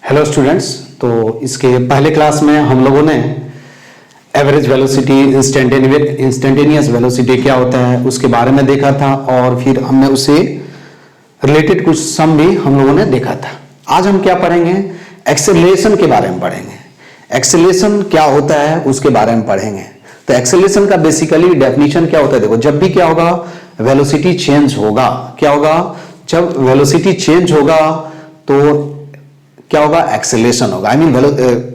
Hello students. तो इसके पहले क्लास में हम लोगों ने एवरेज वेलोसिटी, इंस्टेंटेनियस वेलोसिटी क्या होता है उसके बारे में देखा था और फिर हमने उससे रिलेटेड कुछ सम भी हम लोगों ने देखा था। आज हम क्या पढ़ेंगे? एक्सेलरेशन के बारे में पढ़ेंगे। एक्सेलरेशन क्या होता है उसके बारे में पढ़ेंगे। तो एक्सेलरेशन का बेसिकली डेफिनेशन क्या होता है? देखो, जब भी क्या होगा, वेलोसिटी चेंज होगा। क्या होगा? जब वेलोसिटी चेंज होगा तो क्या होगा? एक्सेलरेशन होगा। आई मीन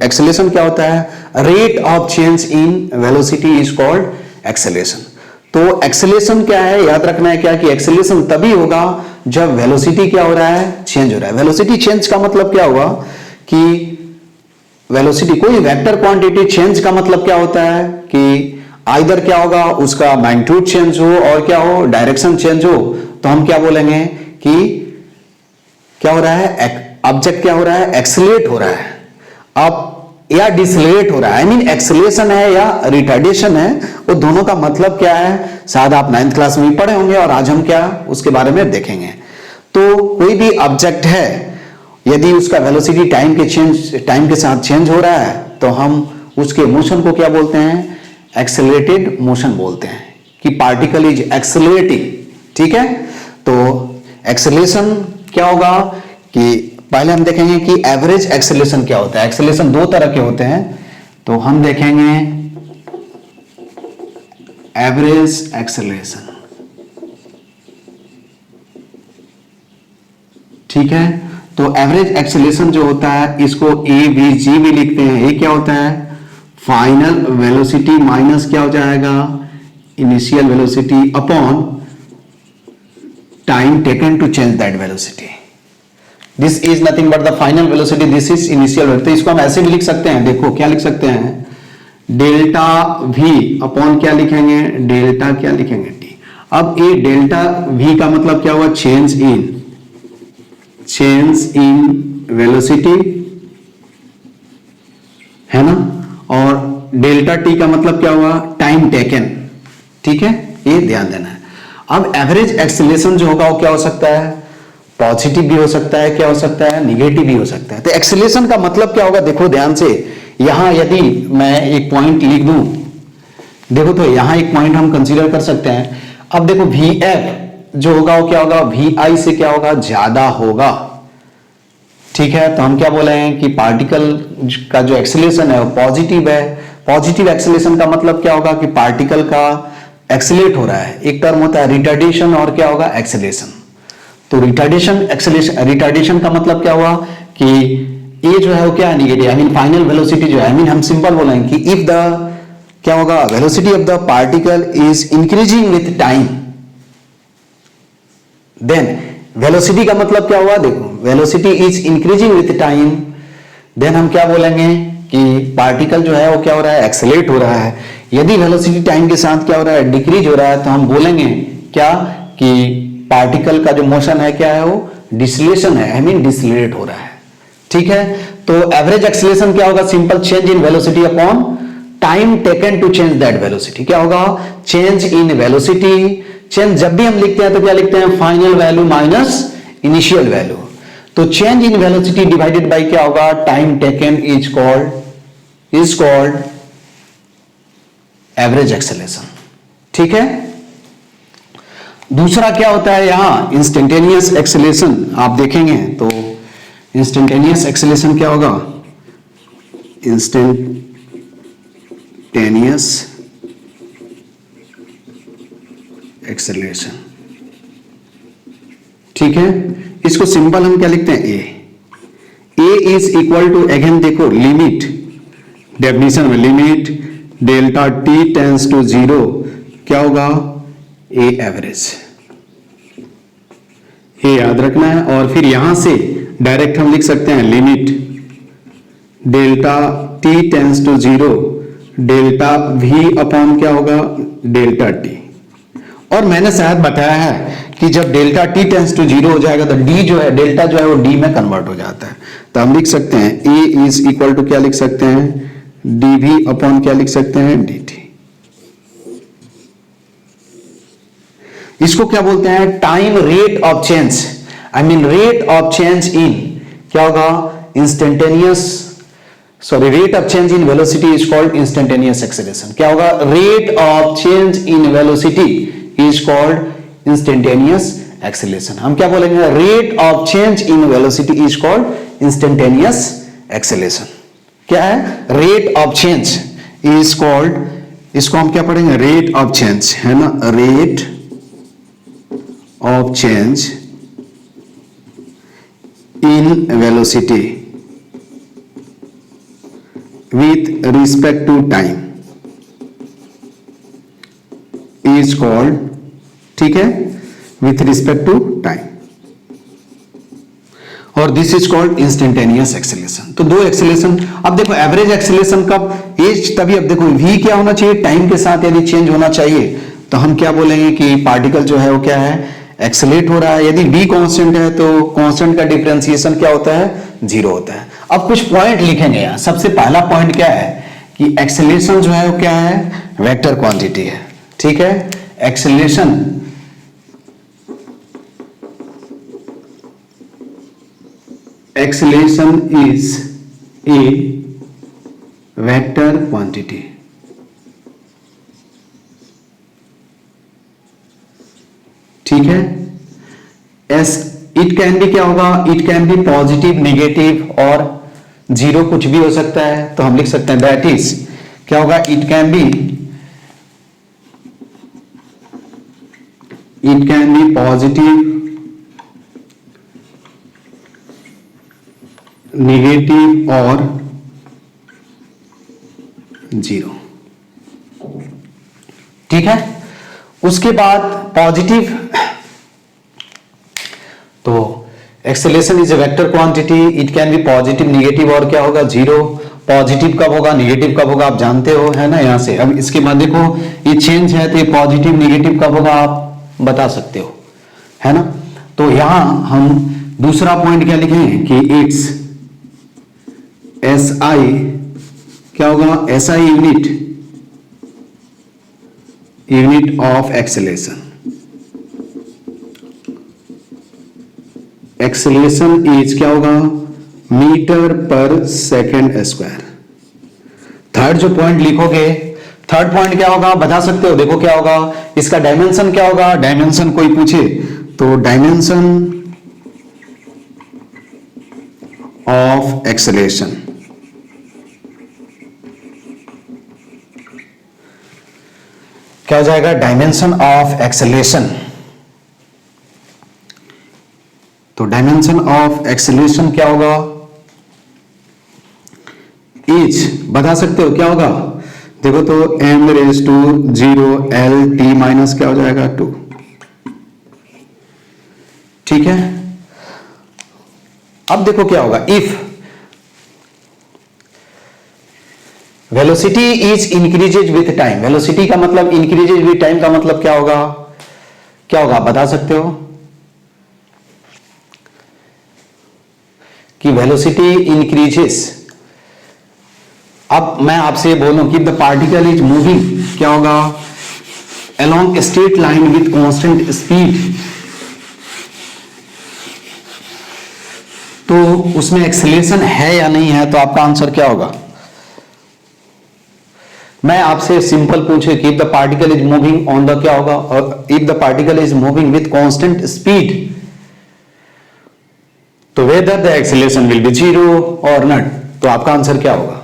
एक्सेलरेशन क्या होता है? Rate of change in velocity is called acceleration. तो एक्सेलरेशन क्या है, याद रखना है क्या कि एक्सेलरेशन तभी होगा जब वेलोसिटी क्या हो रहा है? चेंज हो रहा है। वेलोसिटी चेंज का मतलब क्या होगा कि वेलोसिटी कोई वेक्टर क्वांटिटी चेंज का मतलब क्या होता है कि आइदर क्या होगा, उसका मैग्नीट्यूड चेंज हो और क्या हो, डायरेक्शन चेंज हो। तो हम क्या बोलेंगे कि क्या हो रहा है? ऑब्जेक्ट क्या हो रहा है? एक्सेलरेट हो रहा है अब या डिसलेट हो रहा है। आई मीन एक्सेलरेशन है या रिटार्डेशन है, वो दोनों का मतलब क्या है शायद आप 9th क्लास में ही पढ़े होंगे और आज हम क्या उसके बारे में देखेंगे। तो कोई भी ऑब्जेक्ट है, यदि उसका वेलोसिटी टाइम के साथ चेंज हो रहा है तो हम उसके मोशन को क्या बोलते हैं? एक्सेलरेटेड मोशन बोलते हैं कि पार्टिकल इज एक्सेलरेटिंग। ठीक है, तो एक्सेलरेशन क्या होगा कि पहले हम देखेंगे कि एवरेज एक्सेलरेशन क्या होता है। एक्सेलरेशन दो तरह के होते हैं, तो हम देखेंगे एवरेज एक्सेलरेशन। ठीक है, तो एवरेज एक्सेलरेशन जो होता है इसको AVG भी लिखते हैं। ये क्या होता है? फाइनल वेलोसिटी माइनस क्या हो जाएगा? Initial velocity upon time taken to change that velocity. This is nothing but the final velocity, this is initial velocity. तो इसको हम ऐसे भी लिख सकते हैं। देखो क्या लिख सकते हैं? डेल्टा V अपॉन क्या लिखेंगे? डेल्टा क्या लिखेंगे? T। अब ये डेल्टा V का मतलब क्या हुआ? चेंज इन वेलोसिटी है ना, और डेल्टा T का मतलब क्या हुआ? Time taken. ठीक है, ये ध्यान देना है। अब एवरेज एक्सेलरेशन जो होगा वो क्या हो सकता है? पॉजिटिव भी हो सकता है, क्या हो सकता है? निगेटिव भी हो सकता है। तो एक्सेलरेशन का मतलब क्या होगा? देखो ध्यान से, यहां यदि मैं एक पॉइंट लिख दूं, देखो तो यहां एक पॉइंट हम कंसीडर कर सकते हैं। अब देखो VF जो होगा वो क्या होगा? VI से क्या होगा? ज्यादा होगा। ठीक है, तो हम क्या बोले हैं कि पार्टिकल का जो एक्सेलरेशन है वो पॉजिटिव है। पॉजिटिव एक्सेलरेशन का मतलब क्या होगा कि पार्टिकल का एक्सेलरेट हो रहा है। एक टर्म होता है रिटार्डेशन और क्या होगा? एक्सेलरेशन। तो रिटार्डेशन का मतलब क्या हुआ कि ये जो है वो क्या है? Negative. I mean final velocity जो है, आई मीन हम सिंपल बोलेंगे कि इफ द क्या होगा? Velocity of the particle is increasing with time, then velocity का मतलब क्या हुआ? देखो, velocity is increasing with time, then हम क्या बोलेंगे कि पार्टिकल जो है वो क्या हो रहा है? एक्सेलरेट हो रहा है। यदि वेलोसिटी टाइम के साथ क्या हो रहा है? डिक्रीज हो रहा है, तो हम बोलेंगे क्या कि पार्टिकल का जो मोशन है क्या है? वो डिसलेशन है। आई मीन डिसलेट हो रहा है। ठीक है, तो एवरेज एक्सेलरेशन क्या होगा? Simple change in velocity upon time taken to change that velocity. क्या होगा? Change in velocity. चेंज जब भी हम लिखते हैं तो क्या लिखते हैं? Final value minus initial value. तो change in velocity divided by क्या होगा? Time taken is called average acceleration. ठीक है, दूसरा क्या होता है यहां? Instantaneous acceleration. आप देखेंगे तो इंस्टेंटेनियस एक्सेलरेशन क्या होगा? Instantaneous acceleration. ठीक है, इसको सिंपल हम क्या लिखते हैं? A is equal to, again देखो लिमिट, डेफिनेशन में limit delta T tends to 0 क्या होगा? A average. ये याद रखना है। और फिर यहां से डायरेक्ट हम लिख सकते हैं limit delta T tends to 0 delta V upon क्या होगा? Delta T। और मैंने शायद बताया है कि जब डेल्टा T टेंस टू 0 हो जाएगा तो D जो है, डेल्टा जो है वो D में कन्वर्ट हो जाता है। तो हम लिख सकते हैं A इज इक्वल टू क्या लिख सकते हैं? dV अपॉन क्या लिख सकते हैं? dt। इसको क्या बोलते हैं? Time rate of change. I mean rate of change in क्या होगा? rate of change in velocity is called instantaneous acceleration. क्या होगा? Rate of change in velocity is called instantaneous acceleration. हम क्या बोलेंगे? Rate of change in velocity is called instantaneous acceleration. क्या है? Rate of change is called, इसको हम क्या पढ़ेंगे? Rate of change, है ना? Rate of change in velocity with respect to time is called, ठीक है, with respect to time, और this is called instantaneous acceleration. तो दो एक्सेलेरेशन. अब देखो एवरेज एक्सेलेरेशन कब? एज तभी. अब देखो v क्या होना चाहिए? टाइम के साथ यदि चेंज होना चाहिए तो हम क्या बोलेंगे कि पार्टिकल जो है वो क्या है? एक्सेलेरेट हो रहा है. यदि v कांस्टेंट है तो कांस्टेंट का डिफरेंशिएशन क्या होता है? जीरो होता है. अब कुछ पॉइंट लिखेंगे यहां. सबसे पहला पॉइंट क्या है कि एक्सेलेरेशन जो है वो क्या है? वेक्टर क्वांटिटी है. ठीक है, acceleration is a vector quantity. ठीक है. इट कैन बी क्या होगा? It can be positive, negative और जीरो, कुछ भी हो सकता है. तो हम लिख सकते हैं दैट इज क्या होगा? It can be positive, negative और जीरो. ठीक है. उसके बाद पॉजिटिव, तो acceleration is a vector quantity. It can be positive, negative और क्या होगा? जीरो. पॉजिटिव कब होगा, नेगेटिव कब होगा आप जानते हो, है ना, यहां से. अब इसके बाद देखो ये चेंज है तो ये पॉजिटिव नेगेटिव कब होगा आप बता सकते हो, है ना. तो यहां हम दूसरा पॉइंट क्या लिखें कि इट्स SI क्या होगा? SI unit of acceleration. Acceleration is क्या होगा? मीटर पर सेकेंड स्क्वायर. थर्ड जो पॉइंट लिखोगे, थर्ड पॉइंट क्या होगा बता सकते हो? देखो क्या होगा, इसका डायमेंशन क्या होगा? डायमेंशन कोई पूछे तो डायमेंशन ऑफ एक्सेलेरेशन क्या हो जाएगा? Dimension of acceleration. तो डायमेंशन ऑफ एक्सेलेरेशन क्या होगा? इज बता सकते हो क्या होगा? देखो तो m⁻⁴ माइनस क्या हो जाएगा? 2. ठीक है. अब देखो क्या होगा? If velocity is increases with time. Velocity का मतलब इंक्रीजेज विथ टाइम का मतलब क्या होगा? क्या होगा बता सकते हो कि वेलोसिटी इंक्रीजेस. अब मैं आपसे बोलूं कि द पार्टिकल इज मूविंग क्या होगा? Along straight line with constant speed. तो उसमें एक्सेलेरेशन है या नहीं है? तो आपका आंसर क्या होगा? मैं आपसे सिंपल पूछे कि if the particle is moving on the क्या होगा? और if the particle is moving with constant speed तो whether the acceleration will be zero और नॉट. तो आपका आंसर क्या होगा?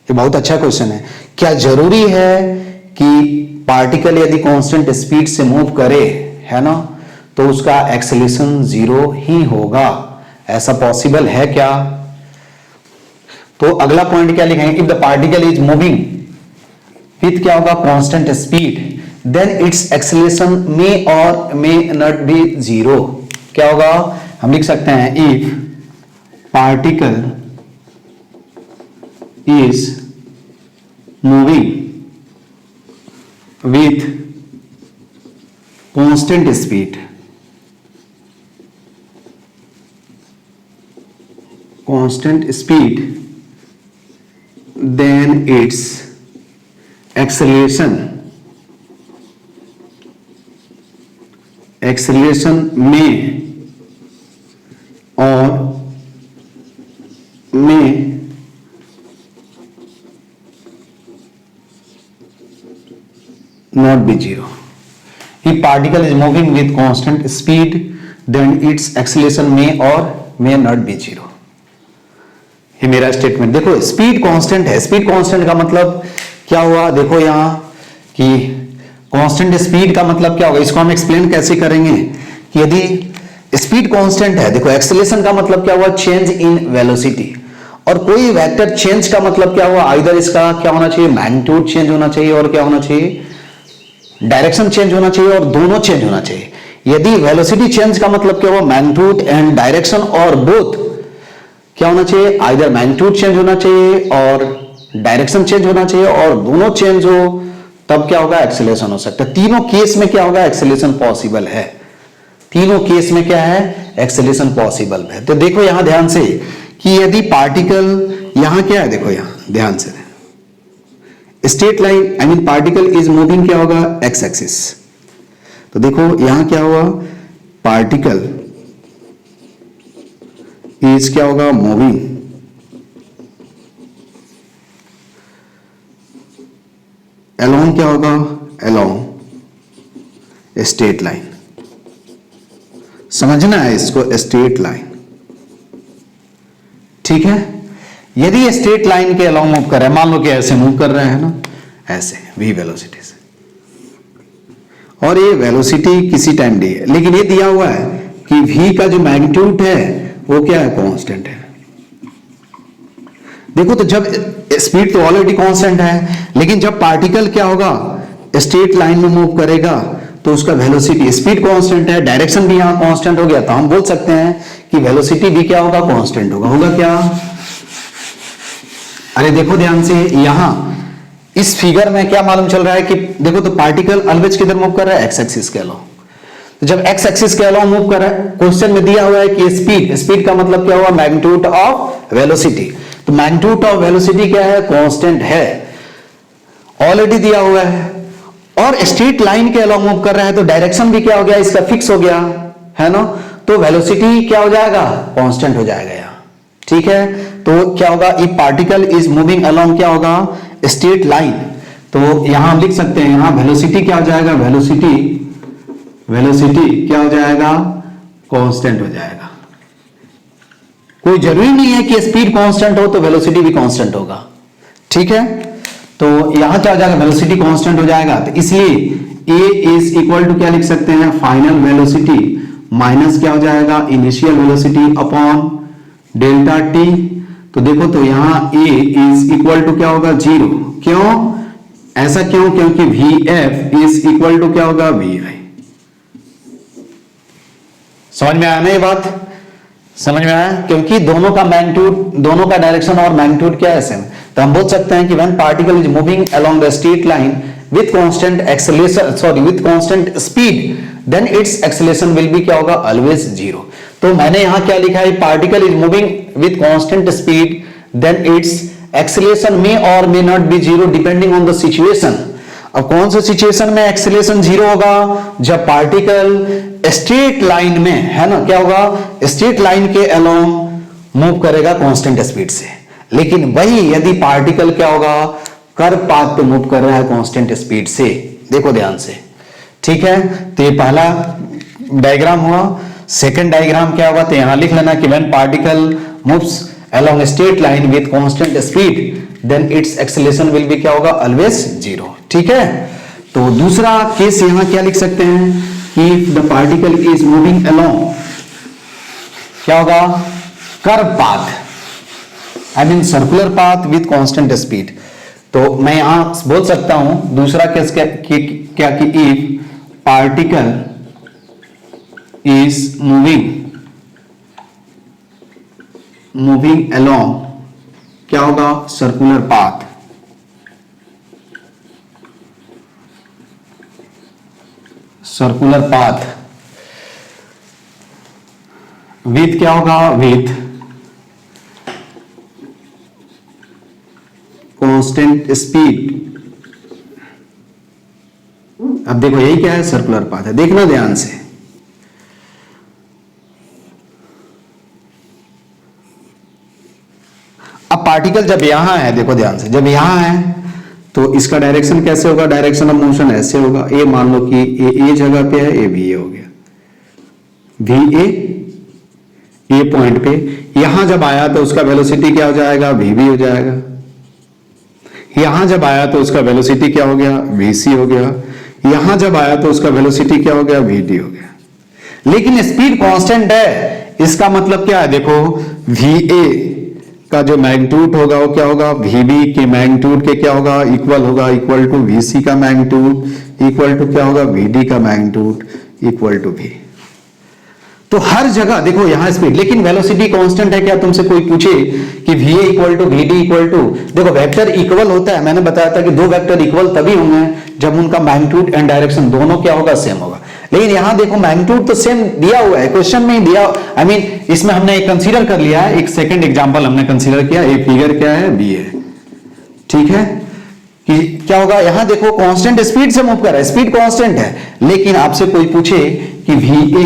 ये बहुत अच्छा क्वेश्चन है. क्या जरूरी है कि पार्टिकल यदि कांस्टेंट स्पीड से मूव करे, है ना, तो उसका एक्सेलेरेशन जीरो ही होगा? ऐसा पॉसिबल है क्या? तो अगला पॉइंट क्या लिखेंगे? If the particle is moving with क्या होगा? Constant speed, then its acceleration may और मे नॉट बी जीरो. क्या होगा? हम लिख सकते हैं if particle is moving with constant speed, then its acceleration may or not be zero. If particle is moving with constant speed, then its acceleration may or may not be zero. ये मेरा statement देखो, speed constant है. Speed constant का मतलब क्या हुआ, देखो यहां कि कांस्टेंट स्पीड का मतलब क्या होगा, इसको हम एक्सप्लेन कैसे करेंगे कि यदि स्पीड कांस्टेंट है, देखो एक्सेलरेशन का मतलब क्या हुआ, चेंज इन वेलोसिटी. और कोई वेक्टर चेंज का मतलब क्या हुआ, आइदर इसका क्या होना चाहिए, मैग्नीट्यूड चेंज होना चाहिए और क्या होना चाहिए, डायरेक्शन चेंज होना चाहिए, और दोनों चेंज होना चाहिए. यदि वेलोसिटी चेंज का मतलब क्या हुआ, मैग्नीट्यूड एंड डायरेक्शन, और बोथ क्या होना चाहिए, आइदर मैग्नीट्यूड चेंज होना चाहिए और डायरेक्शन चेंज होना चाहिए, और दोनों चेंज हो तब क्या होगा, एक्सेलरेशन हो सकता है. तीनों केस में क्या होगा, एक्सेलरेशन पॉसिबल है. तीनों केस में क्या है, एक्सेलरेशन पॉसिबल है. तो देखो यहां ध्यान से कि यदि पार्टिकल, यहां क्या है, देखो यहां ध्यान से, straight line, I mean particle is moving, क्या होगा, एक्स एक्सिस. तो देखो यहां क्या हुआ, पार्टिकल इज क्या होगा, मूविंग अलोंग, क्या होगा, अलोंग स्ट्रेट लाइन. समझना है इसको, स्ट्रेट लाइन, ठीक है. यदि स्ट्रेट लाइन के अलोंग मूव कर रहे हैं, मान लो कि ऐसे मूव कर रहे हैं ना, ऐसे v वेलोसिटी से, और ये वेलोसिटी किसी टाइम डी है, लेकिन ये दिया हुआ है कि v का जो मैग्नीट्यूड है वो क्या है, कांस्टेंट है. देखो तो जब स्पीड तो ऑलरेडी कांस्टेंट है, लेकिन जब पार्टिकल क्या होगा, स्ट्रेट लाइन में मूव करेगा तो उसका वेलोसिटी, स्पीड कांस्टेंट है, डायरेक्शन भी यहां कांस्टेंट हो गया, तो हम बोल सकते हैं कि वेलोसिटी भी क्या होगा, कांस्टेंट होगा. होगा क्या, अरे देखो ध्यान से, यहां इस फिगर में क्या मालूम चल रहा है कि देखो तो पार्टिकल ऑलवेज किधर मूव कर रहा है, एक्स एक्सिस के अलोंग. तो जब एक्स एक्सिस के अलोंग मूव कर रहा है, क्वेश्चन में दिया हुआ है कि स्पीड का मतलब क्या हुआ, मैग्नीट्यूड ऑफ वेलोसिटी. तो मैग्नीट्यूड ऑफ वेलोसिटी क्या है, कांस्टेंट है, ऑलरेडी दिया हुआ है, और स्ट्रेट लाइन के अलोंग मूव कर रहा है तो डायरेक्शन भी क्या हो गया, इसका फिक्स हो गया है ना. तो वेलोसिटी क्या हो जाएगा, कांस्टेंट हो जाएगा यहां, ठीक है. तो क्या होगा, if particle is moving along, क्या होगा, स्ट्रेट लाइन, तो यहां हम लिख सकते हैं, यहां वेलोसिटी क्या हो जाएगा, वेलोसिटी क्या हो जाएगा, कांस्टेंट हो जाएगा. कोई जरूरी नहीं है कि स्पीड कांस्टेंट हो तो वेलोसिटी भी कांस्टेंट होगा, ठीक है. तो यहां क्या हो जाएगा, वेलोसिटी कांस्टेंट हो जाएगा, तो इसलिए a इज इक्वल टू क्या लिख सकते हैं, फाइनल वेलोसिटी माइनस क्या हो जाएगा, initial velocity upon delta T. तो देखो तो यहां a इज इक्वल टू क्या होगा, 0. क्यों ऐसा, क्यों, क्योंकि vf इज इक्वल टू क्या होगा, vi. समझ में आया ना ये बात, समझ में आया, क्योंकि दोनों का मैग्नीट्यूड, दोनों का डायरेक्शन और मैग्नीट्यूड क्या है, सेम. तो हम बोल सकते हैं कि when particle is moving along the straight line with constant acceleration, sorry with constant speed, then its acceleration will be क्या होगा, ऑलवेज 0. तो मैंने यहां क्या लिखा है, particle is moving with constant speed, then its acceleration may और may not be 0 depending on the situation. अब कौन से सिचुएशन में एक्सेलरेशन 0 होगा, जब पार्टिकल स्ट्रेट लाइन में है ना, क्या होगा, स्ट्रेट लाइन के अलोंग मूव करेगा कांस्टेंट स्पीड से. लेकिन वही यदि पार्टिकल क्या होगा, कर्व पाथ पे मूव कर रहा है कांस्टेंट स्पीड से. देखो ध्यान से, ठीक है. तो ये पहला डायग्राम हुआ. सेकंड डायग्राम क्या होगा, तो यहां लिख लेना कि when particle moves along straight line with constant speed, then its acceleration will be क्या होगा, ऑलवेज 0, ठीक है. तो दूसरा केस यहां क्या लिख सकते हैं कि the particle is moving along, क्या होगा, curve path, I mean circular path with constant speed. तो मैं यहां बोल सकता हूं दूसरा केस क्या कि if particle is moving along, क्या होगा, सर्कुलर पाथ, विथ क्या होगा, विथ कांस्टेंट स्पीड. अब देखो यही क्या है, सर्कुलर पाथ है, देखना ध्यान से. अब पार्टिकल जब यहां है, देखो ध्यान से, जब यहां है तो तो इसका डायरेक्शन कैसे होगा, डायरेक्शन ऑफ मोशन ऐसे होगा, ए मान लो कि ए जगह पे है, ए भी हो गया, वी ए पॉइंट पे, यहां जब आया तो उसका वेलोसिटी क्या हो जाएगा, वी भी हो जाएगा, यहां जब आया तो उसका वेलोसिटी क्या हो गया, वी सी हो गया, यहां जब आया तो उसका वेलोसिटी क्या हो गया, वी डी हो गया। लेकिन स्पीड कांस्टेंट है, इसका मतलब क्या है, देखो वी ए का जो मैग्नीट्यूड होगा वो क्या होगा, वी बी के मैग्नीट्यूड के क्या होगा, इक्वल होगा, इक्वल टू वी सी का मैग्नीट्यूड, इक्वल टू क्या होगा, वी डी का मैग्नीट्यूड, इक्वल टू वी। तो हर जगह देखो यहां स्पीड, लेकिन वेलोसिटी कांस्टेंट है क्या, तुमसे कोई पूछे कि V A equal to V D equal to, देखो वेक्टर इक्वल होता है, मैंने बताया था कि दो वेक्टर इक्वल तभी होंगे जब उनका मैग्नीट्यूड एंड डायरेक्शन दोनों क्या होगा, सेम होगा। लेकिन यहां देखो मैग्नीट्यूड तो सेम दिया हुआ है, क्वेश्चन में दिया, आई मीन इसमें हमने एक कंसीडर कर लिया है, एक सेकंड एग्जांपल हमने कंसीडर किया, एक फिगर क्या है, बी है, ठीक है, कि क्या होगा, यहां देखो कांस्टेंट स्पीड से मूव कर रहा है, स्पीड कांस्टेंट है, लेकिन आपसे कोई पूछे कि वी ए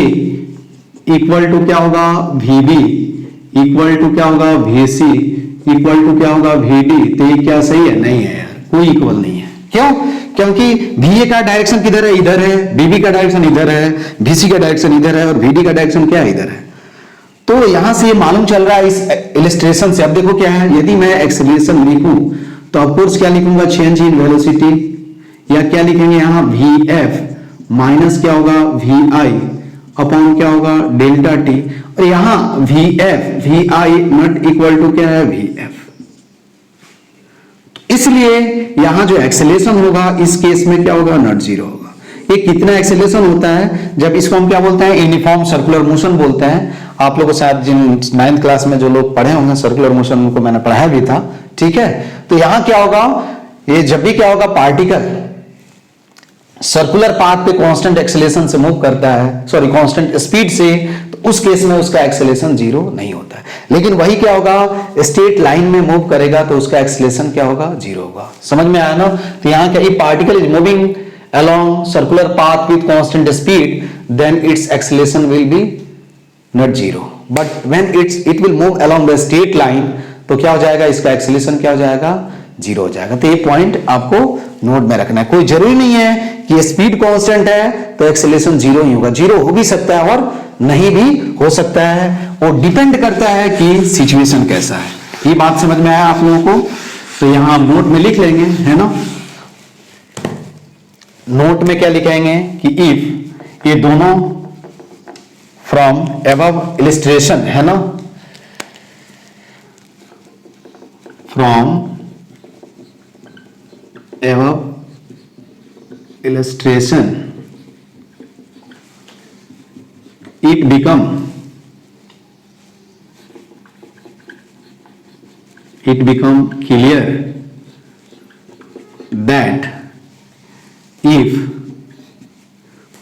इक्वल टू क्या होगा, वी बी इक्वल टू क्या होगा, वी सी इक्वल टू क्या होगा, वी डी, तो ये क्या सही है, नहीं है यार, कोई इक्वल नहीं है। क्यों, क्योंकि वी ए का डायरेक्शन किधर है, इधर है, वी बी का डायरेक्शन इधर है, वी सी का डायरेक्शन इधर है, और वी डी का डायरेक्शन क्या है, इधर है। तो यहां से ये मालूम चल रहा है इस इलस्ट्रेशन से। अब देखो क्या है, यदि मैं एक्सेलरेशन लिखूं तो ऑफकोर्स क्या लिखूंगा, चेंज इन वेलोसिटी, या क्या लिखेंगे यहां, वी एफ माइनस क्या होगा, वी आई अपॉन क्या होगा, डेल्टा टी, और यहां V F V I not equal to क्या है, वी एफ। इसलिए यहां जो एक्सेलेरेशन होगा इस केस में क्या होगा, नॉट जीरो होगा। ये कितना एक्सेलेरेशन होता है, जब इसको हम क्या बोलते हैं, यूनिफॉर्म सर्कुलर मोशन बोलते हैं। आप लोगों शायद जिन 9th क्लास में जो लोग पढ़े होंगे सर्कुलर मोशन, उनको मैंने पढ़ाया भी था, ठीक है। तो यहां क्या होगा, ये जब भी क्या होगा, पार्टिकल सर्कुलर पाथ पे कांस्टेंट एक्सेलेरेशन से मूव करता है, सॉरी कांस्टेंट स्पीड से, तो उस केस में उसका एक्सेलेरेशन जीरो नहीं होता है। लेकिन वही क्या होगा, स्ट्रेट लाइन में मूव करेगा तो उसका एक्सेलेरेशन क्या होगा, जीरो होगा। समझ में आया ना। तो यहां क्या, ये particle is moving along circular path with constant speed, then its acceleration will be not zero, but when it will move along the straight line, तो क्या हो जाएगा, इसका एक्सेलरेशन क्या हो जाएगा, जीरो हो जाएगा। तो ये पॉइंट आपको नोट में रखना है। कोई जरूरी नहीं है कि स्पीड कांस्टेंट है तो एक्सेलरेशन जीरो ही होगा, जीरो हो भी सकता है और नहीं भी हो सकता है, वो डिपेंड करता है कि सिचुएशन कैसा है। ये बात समझ में आया आप लोगों को। तो यहां आप नोट में लिख लेंगे, है ना। नोट में क्या लिखेंगे कि इफ, ये दोनों फ्रॉम अबव इलस्ट्रेशन, है ना, from above illustration it become clear that if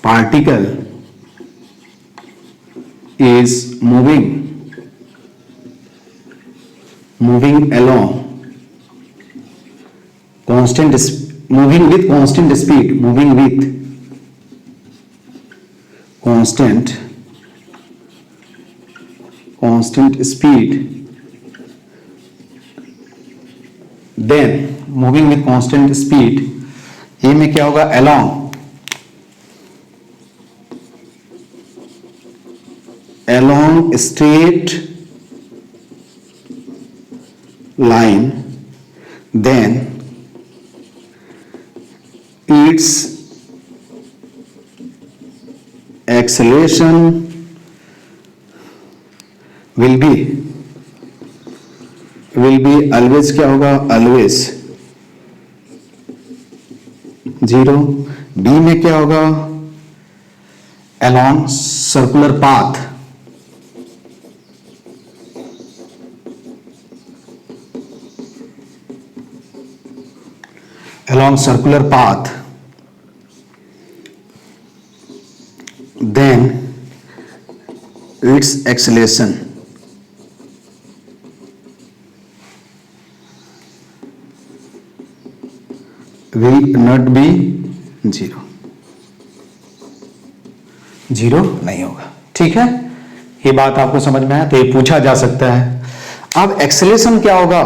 particle is moving along constant, moving with constant speed, moving with constant speed, then moving with constant speed, ये में क्या होगा, along straight line, then its acceleration will be always क्या होगा, always zero. B में क्या होगा, along circular path, then its acceleration will not be zero, zero नहीं होगा। ठीक है, ये बात आपको समझ में आया। तो ये पूछा जा सकता है। अब एक्सेलरेशन क्या होगा,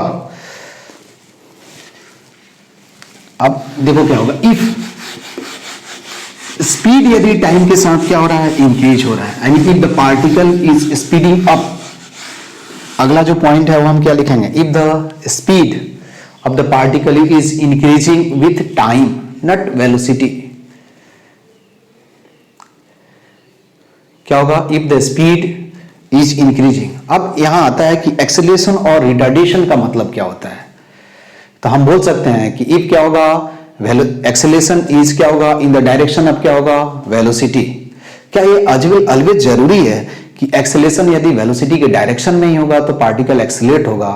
अब देखो क्या होगा, इफ स्पीड यदि टाइम के साथ क्या हो रहा है, इंक्रीज हो रहा है, I mean if the particle is speeding up, अगला जो पॉइंट है वो हम क्या लिखेंगे, if the speed of the particle is increasing with time, not velocity. क्या होगा, if the speed is increasing. अब यहां आता है कि एक्सेलरेशन और रिटार्डेशन का मतलब क्या होता है। तो हम बोल सकते हैं कि इफ क्या होगा, एक्सेलरेशन इज क्या होगा, इन द डायरेक्शन ऑफ क्या होगा, वेलोसिटी। क्या ये अलवेज जरूरी है कि एक्सेलरेशन यदि वेलोसिटी के डायरेक्शन में ही होगा तो पार्टिकल एक्सेलरेट होगा,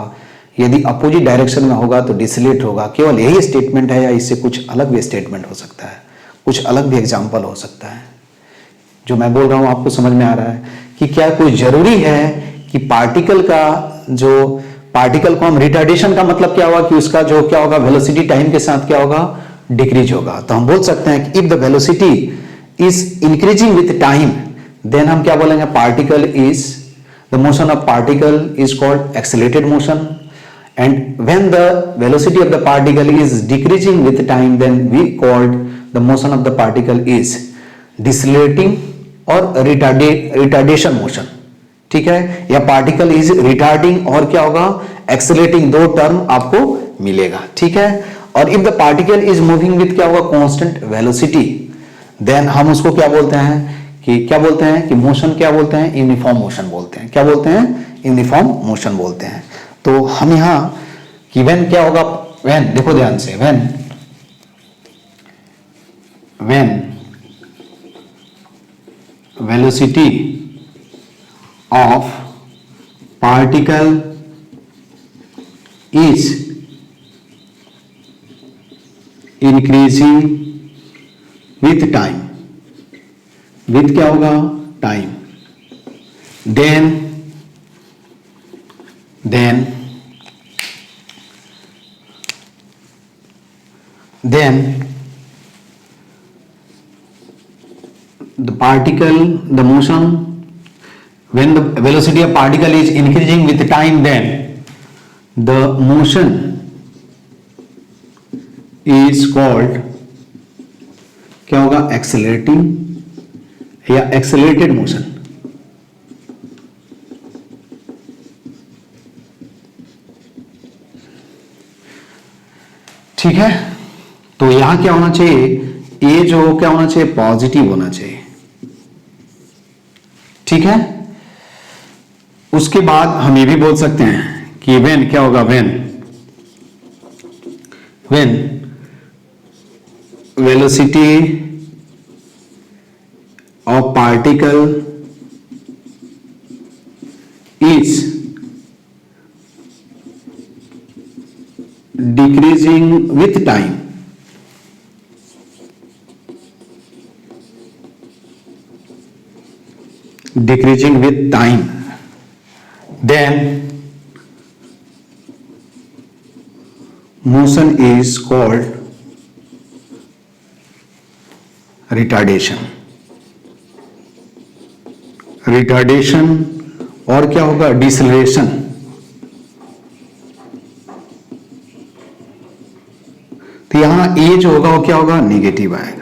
यदि अपोजिट डायरेक्शन में होगा तो डिसलेट होगा? केवल यही स्टेटमेंट है या इससे कुछ अलग भी स्टेटमेंट हो सकता है, कुछ अलग भी एग्जाम्पल हो सकता है? जो मैं बोल रहा हूं आपको समझ में आ रहा है कि क्या कोई जरूरी है कि पार्टिकल का जो पार्टिकल को हम रिटार्डेशन का मतलब क्या होगा कि उसका जो क्या होगा, वेलोसिटी टाइम के साथ क्या होगा, डिक्रीज होगा। तो हम बोल सकते हैं कि if the velocity is increasing with time, then हम क्या बोलेंगे, particle is the motion of particle is called accelerated motion, and when the velocity of the particle is decreasing with time, then we called the motion of the particle is decelerating और retardation motion. ठीक है, या particle is retarding और क्या होगा, accelerating, दो term आपको मिलेगा। ठीक है, और if the particle is moving with क्या होगा, कांस्टेंट वेलोसिटी, देन हम उसको क्या बोलते हैं कि क्या बोलते हैं कि मोशन क्या बोलते हैं, यूनिफॉर्म मोशन बोलते हैं। क्या बोलते हैं, यूनिफॉर्म मोशन बोलते हैं। तो हम यहां कि व्हेन क्या होगा, व्हेन देखो ध्यान से, when velocity of particle is increasing with time, with क्या होगा, time, then the particle, the motion, when the velocity of particle is increasing with time, then the motion is called क्या होगा, accelerating या accelerated motion. ठीक है, तो यहां क्या होना चाहिए, ये जो क्या होना चाहिए, पॉजिटिव होना चाहिए। ठीक है, उसके बाद हम ये भी बोल सकते हैं कि व्हेन क्या होगा, when velocity of particle is decreasing with time, decreasing with time, then motion is called retardation और क्या होगा, डिसलेशन। तो यहां ए जो होगा वो क्या होगा, नेगेटिव आएगा।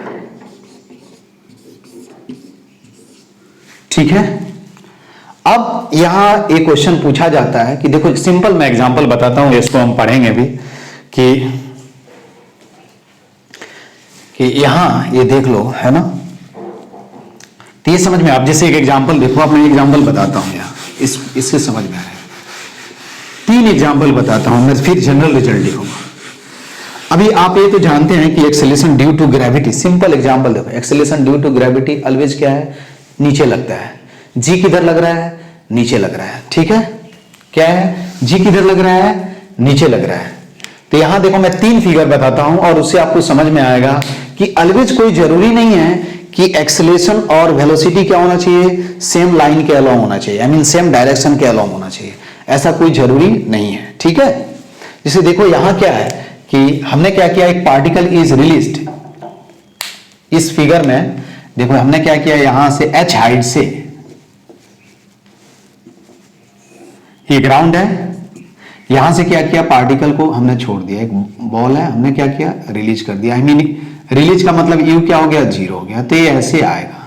ठीक है, अब यहां एक क्वेश्चन पूछा जाता है कि देखो, सिंपल मैं एग्जांपल बताता हूं, इसको हम पढ़ेंगे भी कि यहां ये देख लो, है ना, तो ये समझ में, आप जैसे एक एग्जांपल देखो, आप मैं एग्जांपल बताता हूं यहां, इससे समझ में आए। 3 एग्जांपल बताता हूं मैं, फिर जनरल रिजल्ट लिखूंगा। अभी आप ये तो जानते हैं कि acceleration due to gravity, simple example देखो, acceleration due to gravity always क्या है, नीचे लगता है। जी किधर लग रहा है, नीचे लग रहा है। ठीक है, क्या है, जी किधर लग रहा है, नीचे लग रहा है। तो यहां देखो मैं 3 फिगर बताता हूं और उससे आपको समझ में आएगा कि ऑलवेज कोई जरूरी नहीं है कि एक्सेलरेशन और वेलोसिटी क्या होना चाहिए, सेम लाइन के अलोंग होना चाहिए, आई मीन सेम डायरेक्शन के अलोंग होना चाहिए, ऐसा कोई जरूरी नहीं है। ठीक है, जैसे देखो यहां क्या है कि हमने क्या किया, एक पार्टिकल इज रिलीज्ड, इस फिगर में देखो हमने क्या किया, यहां से h हाइट से, ये ग्राउंड है, यहां से क्या किया, पार्टिकल को हमने छोड़ दिया, एक बॉल है, हमने क्या किया, रिलीज कर दिया। आई मीन रिलीज का मतलब यू क्या हो गया, 0 हो गया। तो ये ऐसे आएगा,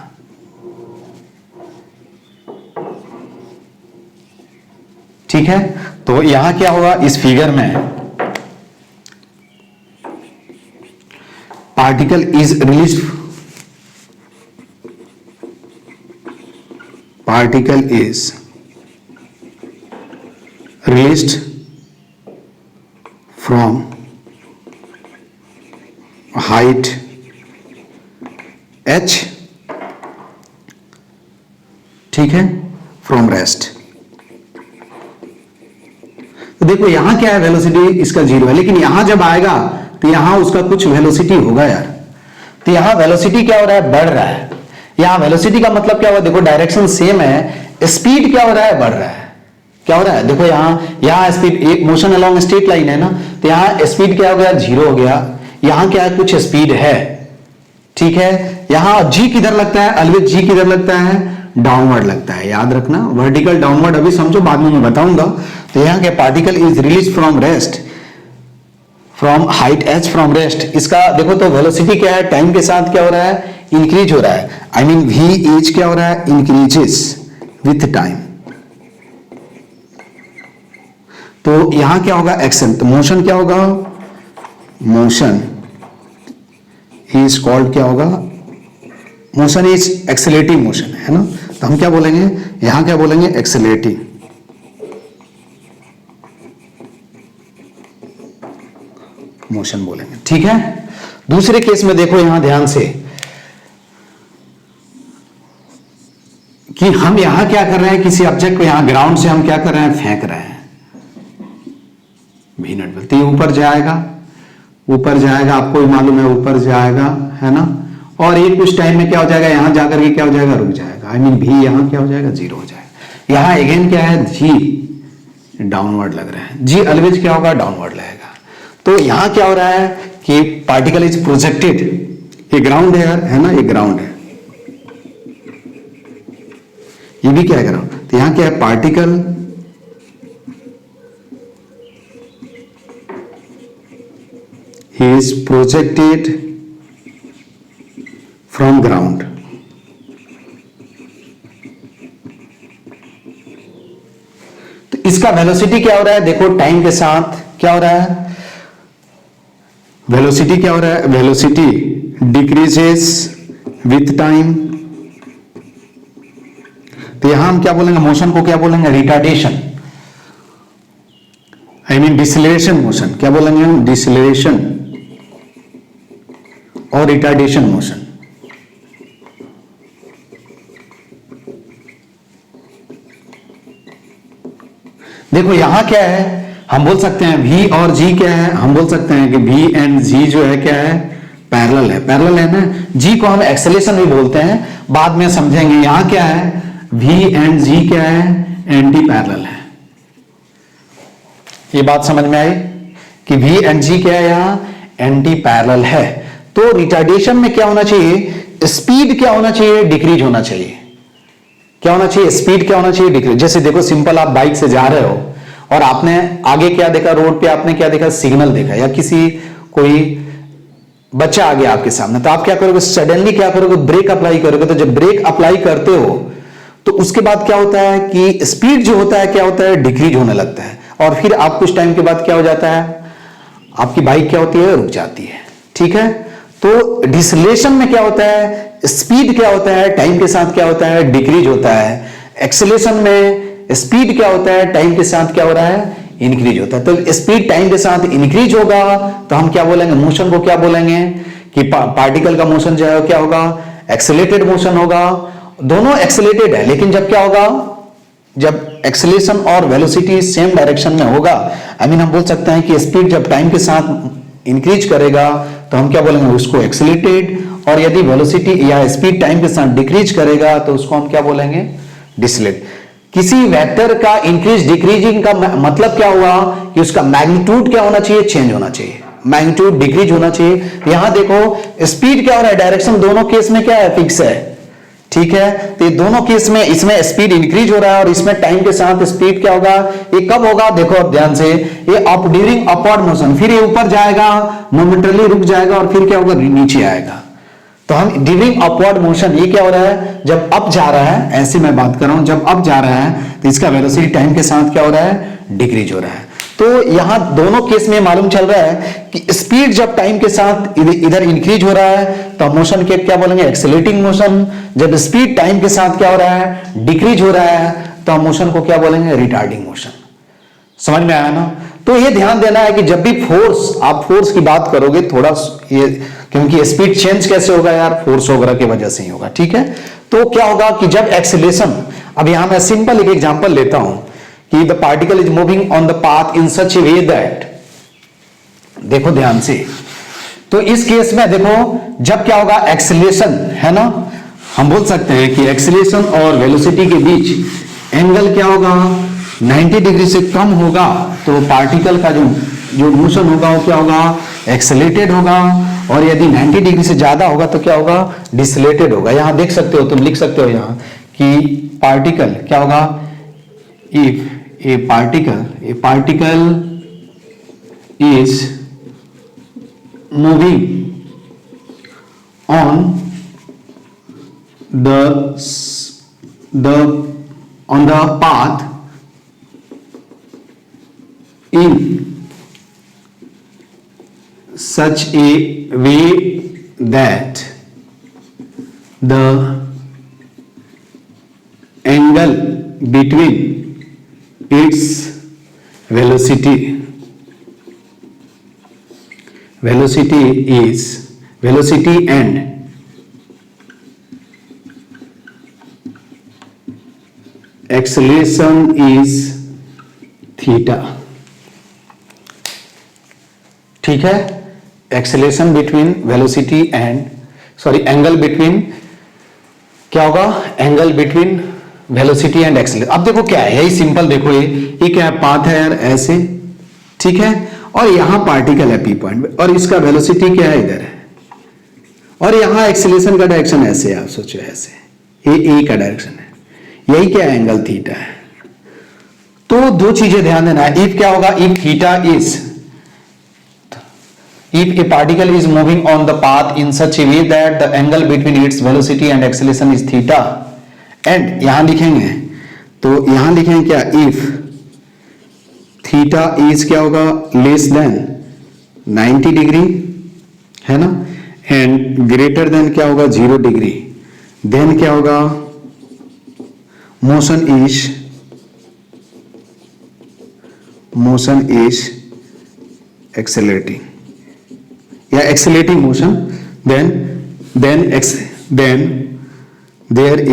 ठीक है। तो यहां क्या होगा, इस फिगर में particle is release, particle is released from height h, ठीक है, from rest। तो देखो यहां क्या है, वेलोसिटी इसका 0 है, लेकिन यहां जब आएगा तो यहां उसका कुछ वेलोसिटी होगा यार। तो यहां वेलोसिटी क्या हो रहा है, बढ़ रहा है। यहां वेलोसिटी का मतलब क्या हुआ, देखो डायरेक्शन सेम है, स्पीड क्या हो रहा है, बढ़ रहा है। क्या हो रहा है, देखो यहां स्पीड, एक मोशन अलोंग स्ट्रेट लाइन है ना, तो यहां स्पीड क्या हो गया, 0 हो गया। यहां क्या है, कुछ स्पीड है, ठीक है। यहां जी किधर लगता है, ऑलवेज जी किधर लगता है, डाउनवर्ड लगता है, याद रखना। वर्टिकल डाउनवर्ड अभी समझो, बाद में मैं बताऊंगा। तो यहां के particle is release from rest, from height H from rest. इसका देखो तो वेलोसिटी क्या है, टाइम के साथ क्या हो रहा है, इंक्रीज हो रहा है। आई मीन वी एच क्या हो रहा है, इंक्रीजेस विथ टाइम। तो यहां क्या होगा, एक्शन। तो मोशन क्या होगा, मोशन इज कॉल्ड क्या होगा, मोशन इज एक्सेलरेटिंग मोशन, है ना। तो हम क्या बोलेंगे, यहां क्या बोलेंगे, एक्सेलरेटिंग मोशन बोलेंगे, ठीक है। दूसरे केस में देखो यहां ध्यान से कि हम यहां क्या कर रहे हैं, किसी ऑब्जेक्ट को यहां ग्राउंड से हम क्या कर रहे हैं, फेंक रहे हैं भी नट। तो ये ऊपर जाएगा, ऊपर जाएगा, आपको भी मालूम है ऊपर जाएगा, है ना। और ये कुछ टाइम में क्या हो जाएगा, यहां जाकर के क्या हो जाएगा, रुक जाएगा। आई मीन भी यहां क्या हो जाएगा, 0 हो जाएगा। यहां अगेन क्या है, जी डाउनवर्ड लग रहा है, जी ऑलवेज क्या होगा, डाउनवर्ड लगेगा। तो यहां क्या हो रहा है कि पार्टिकल इज प्रोजेक्टेड, ये ग्राउंड है यार, है ना, ये ग्राउंड है, ये भी क्या है, ग्राउंड। तो यहां क्या है, particle is projected from ground। तो इसका वेलोसिटी क्या हो रहा है, देखो टाइम के साथ क्या हो रहा है, वेलोसिटी क्या हो रहा है, वेलोसिटी डिक्रीजेस विथ टाइम। तो यहां हम क्या बोलेंगे, मोशन को क्या बोलेंगे, रिटार्डेशन, आई मीन डिसलेरेशन मोशन। क्या बोलेंगे हम, डिसलेरेशन और रिटार्डेशन मोशन। देखो यहां क्या है, हम बोल सकते हैं v और g क्या है, हम बोल सकते हैं कि v एंड g जो है क्या है, पैरेलल है, पैरेलल है ना। g को हम एक्सेलेरेशन भी बोलते हैं, बाद में समझेंगे। यहां क्या है, v एंड g क्या है, एंटी पैरेलल है। ये बात समझ में आई कि v एंड g क्या है, यहां एंटी पैरेलल है। तो रिटार्डेशन में क्या होना चाहिए, स्पीड क्या होना चाहिए, डिक्रीज होना चाहिए। क्या होना चाहिए, स्पीड क्या होना चाहिए, डिक्रीज। जैसे देखो सिंपल, आप बाइक से जा रहे हो और आपने आगे क्या देखा, रोड पे आपने क्या देखा, सिग्नल देखा, या किसी कोई बच्चा आ गया आपके सामने, तो आप क्या करोगे, सडनली क्या करोगे, ब्रेक अप्लाई करोगे। तो जब ब्रेक अप्लाई करते हो तो उसके बाद क्या होता है कि स्पीड जो होता है क्या होता है, डिक्रीज होने लगता है। और फिर आप कुछ टाइम के बाद क्या हो जाता है, आपकी बाइक क्या होती है, रुक जाती है, ठीक है। तो डिसलेशन में क्या होता है, स्पीड क्या होता है, टाइम के साथ क्या होता है, डिक्रीज होता है। एक्सेलेरेशन में स्पीड क्या होता है, टाइम के साथ क्या हो रहा है, इंक्रीज होता है। तो स्पीड टाइम के साथ इंक्रीज होगा तो हम क्या बोलेंगे, मोशन को क्या बोलेंगे कि पार्टिकल का मोशन जो है क्या होगा, एक्सेलेरेटेड मोशन होगा। दोनों एक्सेलेरेटेड है, लेकिन जब क्या होगा, जब एक्सेलेरेशन और वेलोसिटी सेम डायरेक्शन में होगा, आई मीन हम बोल सकते हैं कि स्पीड जब टाइम के साथ इंक्रीज करेगा तो हम क्या बोलेंगे, उसको एक्सेलेरेटेड। और यदि वेलोसिटी या स्पीड टाइम के साथ डिक्रीज करेगा तो उसको हम क्या बोलेंगे, डिसलेट। किसी वेक्टर का इंक्रीज डिक्रीजिंग का मतलब क्या हुआ कि उसका मैग्नीट्यूड क्या होना चाहिए, चेंज होना चाहिए, मैग्नीट्यूड डिक्रीज होना चाहिए। यहां देखो स्पीड क्या हो रहा है, डायरेक्शन दोनों केस में क्या है, फिक्स है, ठीक है। तो ये दोनों केस में इसमें स्पीड इंक्रीज हो रहा है और इसमें टाइम के साथ स्पीड क्या होगा, ये कब होगा, देखो अब ध्यान से, ये अप ड्यूरिंग अपवर्ड मोशन, फिर ये ऊपर जाएगा, मोमेंटरली रुक जाएगा और फिर क्या होगा, नीचे आएगा। तो हम ड्यूरिंग अपवर्ड मोशन, ये क्या हो रहा है, जब अप जा रहा है, ऐसे मैं बात कर रहा हूं, जब अप जा रहा है तो इसका वेलोसिटी टाइम के साथ क्या हो रहा है, डिक्रीज हो रहा है। तो यहां दोनों केस में मालूम चल रहा है कि स्पीड जब टाइम के साथ इधर इंक्रीज हो रहा है तो मोशन के क्या बोलेंगे, एक्सेलरेटिंग मोशन। जब स्पीड टाइम के साथ क्या हो रहा है, डिक्रीज हो रहा है, तो हम मोशन को क्या बोलेंगे, रिटार्डिंग मोशन। समझ में आया ना। तो ये ध्यान देना है कि जब भी फोर्स, आप फोर्स की बात करोगे थोड़ा ये, क्योंकि स्पीड चेंज कैसे होगा यार, फोर्स वगैरह की वजह से ही होगा, ठीक है। तो क्या होगा कि जब एक्सेलरेशन, अब यहां मैं सिंपल एक एग्जांपल लेता हूं कि the particle is moving on the path in such A way that, देखो ध्यान से, तो इस केस में देखो जब क्या होगा, एक्सेलरेशन है ना, हम बोल सकते हैं कि एक्सेलरेशन और वेलोसिटी के बीच एंगल क्या होगा, 90 डिग्री से कम होगा, तो पार्टिकल का जो मोशन होगा वो क्या होगा, एक्सेलरेटेड होगा, और यदि 90 डिग्री से ज्यादा होगा तो क्या होगा, डिसलेटेड होगा। यहां देख सकते हो, तुम लिख सकते हो यहां कि पार्टिकल क्या होगा, if a particle is moving on the path in such a way that the angle between its velocity and acceleration is theta, ठीक है। Acceleration between velocity and, sorry angle between, क्या होगा, angle between velocity and acceleration. अब देखो क्या है, यही simple देखो, ये क्या है, पाथ है यार ऐसे, ठीक है, और यहां पार्टिकल है पी पॉइंट पे, और इसका वेलोसिटी क्या है, इधर है, और यहां एक्सेलरेशन का डायरेक्शन ऐसे है, आप सोचो ऐसे, ये ए का डायरेक्शन है, यही क्या है, एंगल थीटा है। तो दो चीजें ध्यान देना है, इफ क्या होगा, if theta is, if a particle is moving on the path in such a way that the angle between its velocity and acceleration is theta, and यहां लिखेंगे, तो यहां लिखेंगे क्या, if theta is क्या होगा, लेस देन 90 डिग्री है ना, एंड ग्रेटर देन क्या होगा, 0 डिग्री, देन क्या होगा, मोशन इज एक्सेलरेटिंग या accelerating motion, then there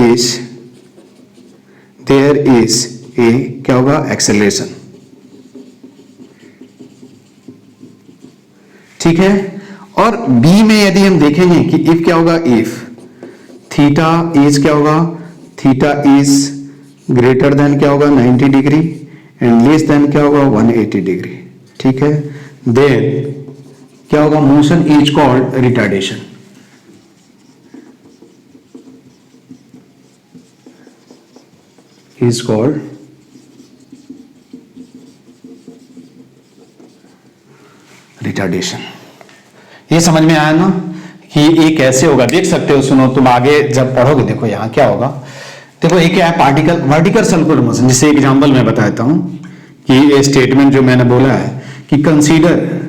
is a क्या होगा, एक्सेलरेशन, ठीक है। और बी में यदि हम देखेंगे कि इफ क्या होगा, इफ थीटा इज क्या होगा, थीटा इज ग्रेटर देन क्या होगा, 90 डिग्री एंड लेस देन क्या होगा, 180 डिग्री, ठीक है, देन क्या होगा, motion is called retardation, is called retardation. ये समझ में आया ना कि ये कैसे होगा, देख सकते हो, सुनो तुम आगे जब पढ़ोगे, देखो यहां क्या होगा, देखो ये क्या है, पार्टिकल वर्टिकल सर्कुलर मोशन। जैसे एग्जांपल मैं बताता हूं कि ये स्टेटमेंट जो मैंने बोला है कि consider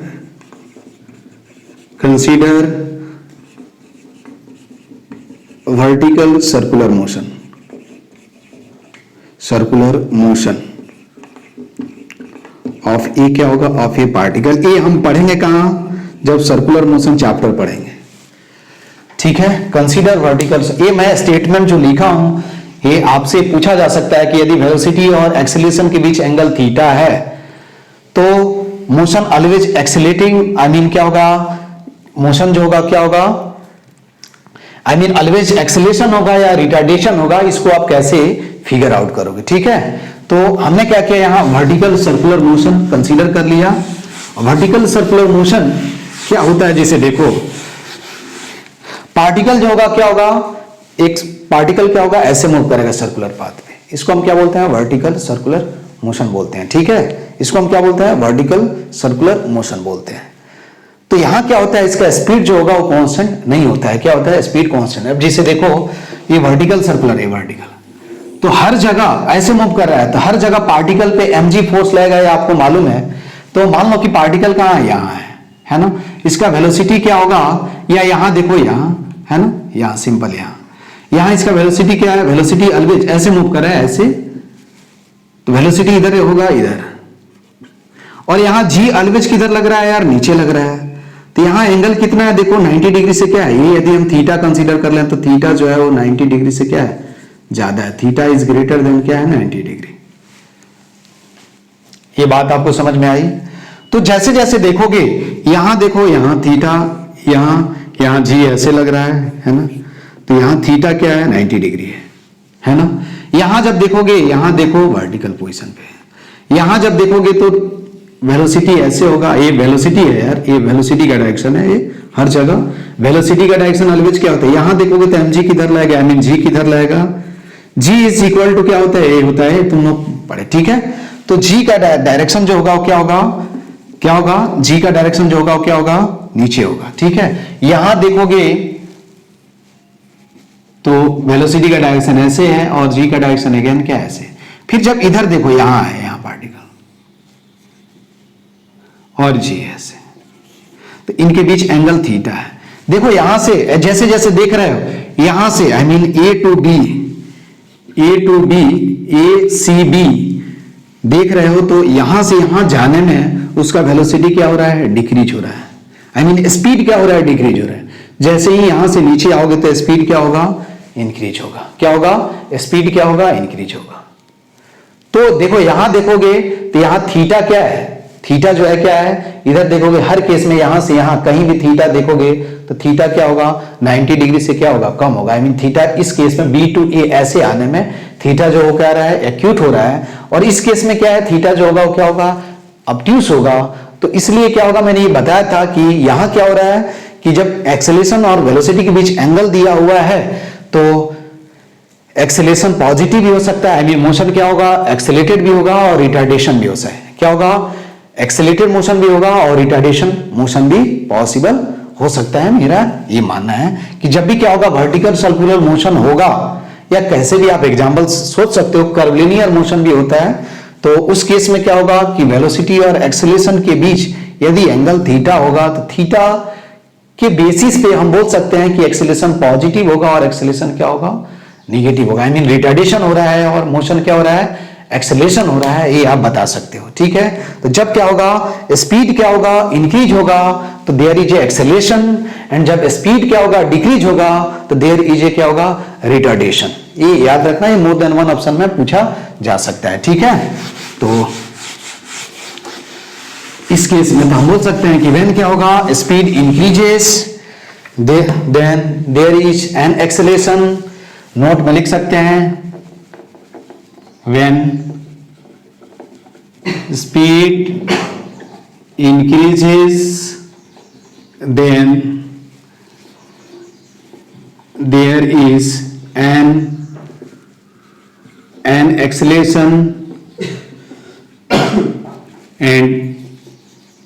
vertical circular motion of a, क्या होगा, ऑफ ए पार्टिकल। ए हम पढ़ेंगे कहां, जब सर्कुलर मोशन चैप्टर पढ़ेंगे, ठीक है। कंसीडर वर्टिकल, ये मैं स्टेटमेंट जो लिखा हूं, ये आपसे पूछा जा सकता है कि यदि वेलोसिटी और एक्सेलरेशन के बीच एंगल थीटा है तो motion always accelerating, I mean क्या होगा, मोशन जो होगा क्या होगा, आई मीन ऑलवेज एक्सेलरेशन होगा या रिटार्डेशन होगा, इसको आप कैसे फिगर आउट करोगे, ठीक है। तो हमने क्या किया, यहां वर्टिकल सर्कुलर मोशन कंसीडर कर लिया। वर्टिकल सर्कुलर मोशन क्या होता है, जैसे देखो पार्टिकल जो होगा क्या होगा, एक पार्टिकल क्या होगा, ऐसे मूव करेगा सर्कुलर पाथ पे, इसको हम क्या बोलते हैं, वर्टिकल सर्कुलर मोशन बोलते हैं। ठीक है, इसको हम क्या बोलते हैं, वर्टिकल सर्कुलर मोशन बोलते हैं। तो यहां क्या होता है, इसका स्पीड जो होगा वो कांस्टेंट नहीं होता है। क्या होता है, स्पीड कांस्टेंट है। अब जिसे देखो ये वर्टिकल सर्कुलर है, वर्टिकल, तो हर जगह ऐसे मूव कर रहा है, तो हर जगह पार्टिकल पे mg फोर्स लगेगा, ये आपको मालूम है। तो मान लो कि पार्टिकल कहां है, यहां है ना, इसका वेलोसिटी क्या होगा, या यहां देखो, यहां है ना, यहां सिंपल, यहां इसका वेलोसिटी क्या है, वेलोसिटी ऑलवेज ऐसे मूव कर रहा है, ऐसे, तो वेलोसिटी इधर होगा, इधर। और यहां g ऑलवेज किधर लग रहा है यार, नीचे लग रहा है। तो यहां एंगल कितना है, देखो 90 डिग्री से क्या है, ये यदि हम थीटा कंसीडर कर लें तो थीटा जो है वो 90 डिग्री से क्या है, ज्यादा है। थीटा इज ग्रेटर देन क्या है, 90 डिग्री। ये बात आपको समझ में आई। तो जैसे जैसे देखोगे, यहां देखो, यहां थीटा, यहां जी ऐसे लग रहा है ना, तो यहां थीटा क्या है, 90 डिग्री है ना। यहां जब देखोगे, यहां देखो वर्टिकल पोजीशन पे, यहां जब देखोगे तो वेलोसिटी ऐसे होगा, ये वेलोसिटी है यार, ये वेलोसिटी का डायरेक्शन है, ये हर जगह वेलोसिटी का डायरेक्शन ऑलवेज क्या होता है, यहां देखोगे तो mg किधर लगेगा, आई मीन g किधर लगेगा, g इज इक्वल टू क्या होता है, ये होता है, तुम लोग पढ़े। ठीक है, तो g का डायरेक्शन जो होगा वो क्या होगा, क्या होगा, g का डायरेक्शन जो होगा वो क्या होगा, नीचे होगा। ठीक है, यहां देखोगे तो वेलोसिटी का डायरेक्शन ऐसे है और g का डायरेक्शन अगेन क्या ऐसे। फिर जब इधर देखो, यहां है, यहां पार्टिकल और g ऐसे, तो इनके बीच एंगल थीटा है। देखो यहां से जैसे जैसे देख रहे हो, यहां से आई मीन a टू b a c b देख रहे हो, तो यहां से यहां जाने में उसका वेलोसिटी क्या हो रहा है, डिक्रीज हो रहा है, आई मीन स्पीड क्या हो रहा है, डिक्रीज हो रहा है। जैसे ही यहां से नीचे आओगे तो स्पीड क्या होगा, इंक्रीज होगा। क्या होगा, स्पीड क्या होगा, इंक्रीज होगा। तो देखो यहां देखोगे तो यहां थीटा क्या है, थीटा जो है क्या है, इधर देखोगे हर केस में यहां से यहां कहीं भी थीटा देखोगे तो थीटा क्या होगा, 90 डिग्री से क्या होगा, कम होगा। आई मीन थीटा इस केस में b टू a ऐसे आने में थीटा जो हो क्या रहा है, एक्यूट हो रहा है, और इस केस में क्या है, थीटा जो होगा वो क्या होगा, ऑब्ट्यूस होगा। तो इसलिए क्या होगा, मैंने ये बताया था कि यहां क्या हो रहा है कि जब एक्सेलेरेशन और वेलोसिटी के बीच एंगल दिया हुआ है तो एक्सेलेरेशन पॉजिटिव भी हो सकता है, आई मीन मोशन क्या होगा, एक्सेलेरेटेड भी होगा और रिटार्डेशन भी हो सकता है। क्या होगा, एक्सेलेरेटेड मोशन भी होगा और रिटार्डेशन मोशन भी पॉसिबल हो सकता है। मेरा ये मानना है कि जब भी क्या होगा, वर्टिकल सर्कुलर मोशन होगा, या कैसे भी आप एग्जांपल सोच सकते हो, कर्वलिनियर मोशन भी होता है, तो उस केस में क्या होगा कि वेलोसिटी और एक्सेलेरेशन के बीच यदि एंगल थीटा होगा तो थीटा के बेसिस पे हम बोल सकते हैं कि एक्सेलेरेशन पॉजिटिव होगा और एक्सेलेरेशन क्या होगा, निगेटिव होगा। आई मीन रिटार्डेशन हो रहा है और मोशन क्या हो रहा है, एक्सेलेरेशन हो रहा है, ये आप बता सकते हो। ठीक है, तो जब क्या होगा, स्पीड क्या होगा, इंक्रीज होगा, तो there is a acceleration, and जब स्पीड क्या होगा, डिक्रीज होगा, तो देयर इज ए क्या होगा, रिटार्डेशन। ये याद रखना, ये मोर देन वन ऑप्शन में पूछा जा सकता है। ठीक है, तो इस केस में तो हम बोल सकते हैं कि व्हेन क्या होगा, speed increases then there is an acceleration. Note में लिख सकते हैं, when speed increases then there is an acceleration,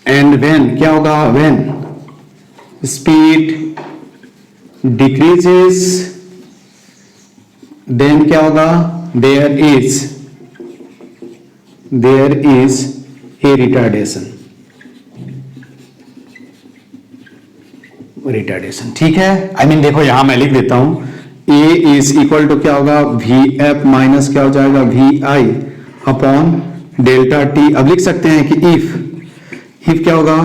and when क्या होगा, when speed decreases then क्या होगा, there is a retardation। ठीक है, आई मीन देखो यहां मैं लिख देता हूं, a इज इक्वल टू क्या होगा, वी एफ माइनस क्या हो जाएगा, V I upon delta T. अब लिख सकते हैं कि इफ क्या होगा,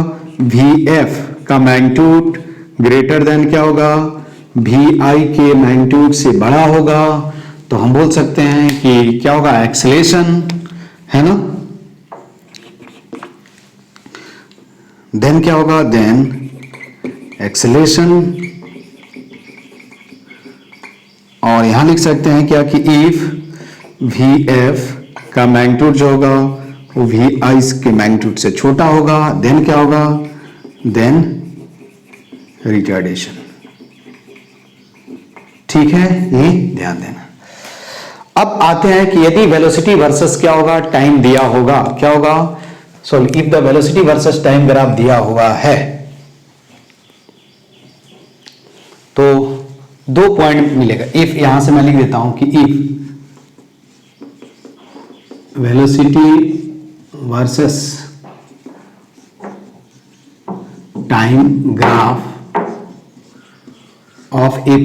वी एफ का मैग्नीट्यूड ग्रेटर देन क्या होगा, वी आई के मैग्नीट्यूड से बड़ा होगा, तो हम बोल सकते हैं कि क्या होगा, एक्सेलेरेशन, है ना। देन क्या होगा, देन एक्सेलेरेशन, और यहां लिख सकते हैं क्या कि इफ वी एफ का मैग्नीट्यूड जो होगा वो वी आई के मैग्नीट्यूड से छोटा होगा, देन क्या होगा, देन रिटार्डेशन। ठीक है, ये ध्यान देना। अब आते हैं कि यदि वेलोसिटी वर्सेस क्या होगा, टाइम दिया होगा, क्या होगा, sorry, if the velocity versus time graph दिया हुआ है तो 2 पॉइंट मिलेगा। इफ यहां से मैं लिख देता हूं कि if velocity versus time graph of A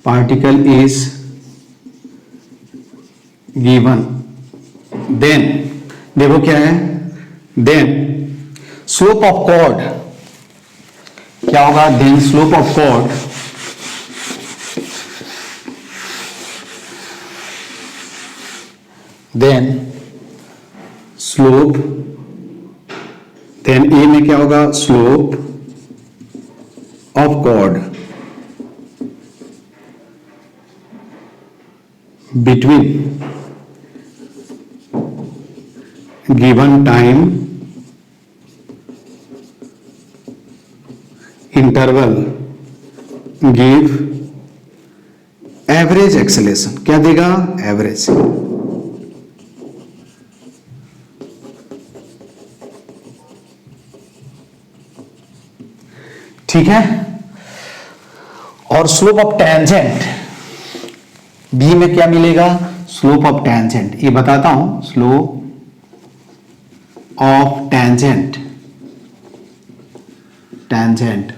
particle is given, then देखो क्या है, then slope of chord क्या होगा, then slope of chord then slope, then A में क्या होगा, slope of chord between given time interval give average acceleration, क्या देगा, एवरेज। ठीक है, और स्लोप ऑफ टेंजेंट बी में क्या मिलेगा, स्लोप ऑफ टेंजेंट, ये बताता हूं, slope of tangent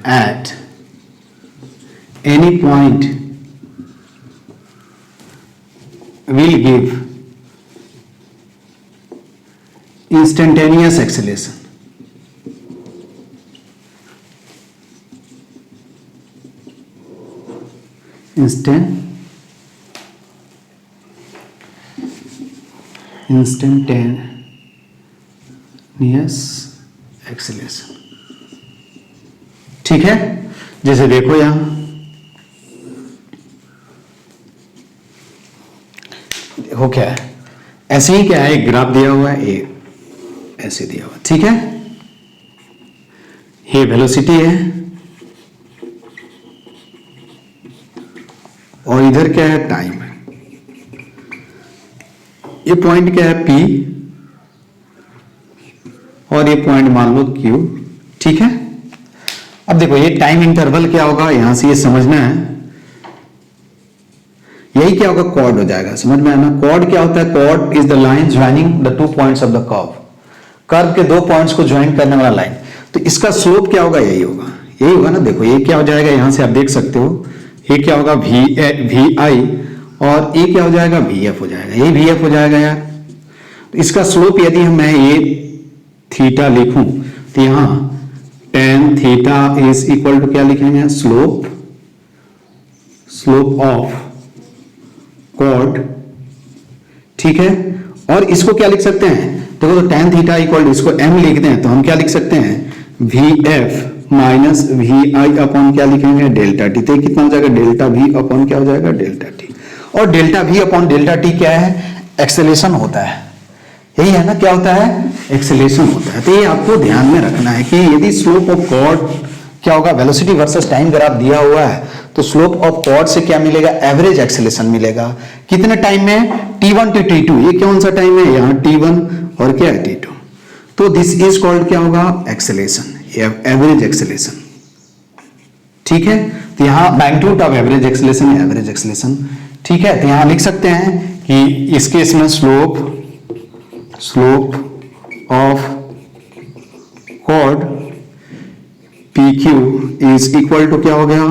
at any point will give instantaneous acceleration. Instantaneous acceleration. ठीक है, जैसे देखो यहां देखो क्या है, ऐसे ही क्या है, एक ग्राफ दिया हुआ है, एक ऐसे दिया हुआ, ठीक है, ये वेलोसिटी है और इधर क्या है, टाइम है। ये पॉइंट क्या है, P, और ये पॉइंट मान लो Q। ठीक है, अब देखो ये टाइम इंटरवल क्या होगा, यहां से ये समझना है, यही क्या होगा, कॉर्ड हो जाएगा, समझ में आना। कॉर्ड क्या होता है, chord is the line joining the 2 points of the curve, curve के 2 पॉइंट्स को ज्वाइन करने वाला लाइन। तो इसका स्लोप क्या होगा, यही होगा ना। देखो ये क्या हो जाएगा, यहां से आप देख सकते हो, ये क्या होगा, वी आई, और ये क्या हो जाएगा, वी एफ हो जाएगा, ये वी एफ हो जाएगा यार। तो इसका स्लोप यदि मैं ये थीटा लिखूं तो यहां tan theta is equal to क्या लिखेंगे, स्लोप ऑफ कॉर्ड। ठीक है, और इसको क्या लिख सकते हैं, देखो तो टेन थीटा इक्वल टू, इसको एम लिख दें तो हम क्या लिख सकते हैं, V F minus V I upon क्या लिखेंगे, डेल्टा टी। तो कितना हो जाएगा, डेल्टा वी अपॉन क्या हो जाएगा, डेल्टा टी। और delta we upon delta T क्या है, एक्सेलेरेशन होता है, यही है ना, क्या होता है, एक्सेलेरेशन होता है। तो ये आपको ध्यान में रखना है कि यदि स्लोप ऑफ कॉर्ड क्या होगा, वेलोसिटी वर्सेस टाइम ग्राफ दिया हुआ है तो स्लोप ऑफ कॉर्ड से क्या मिलेगा, एवरेज एक्सेलेरेशन मिलेगा। कितने टाइम में, T1 to T2, ये कौन सा टाइम है, यहाँ T1 और क्या है, T2। तो दिस इज कॉल्ड क्या होगा, एक्सेलेरेशन, एवरेज एक्सेलेरेशन। ठीक है, तो यहां magnitude of average acceleration, average acceleration. ठीक है, तो यहां लिख सकते हैं कि इस केस में slope of chord PQ is equal to क्या हो गया,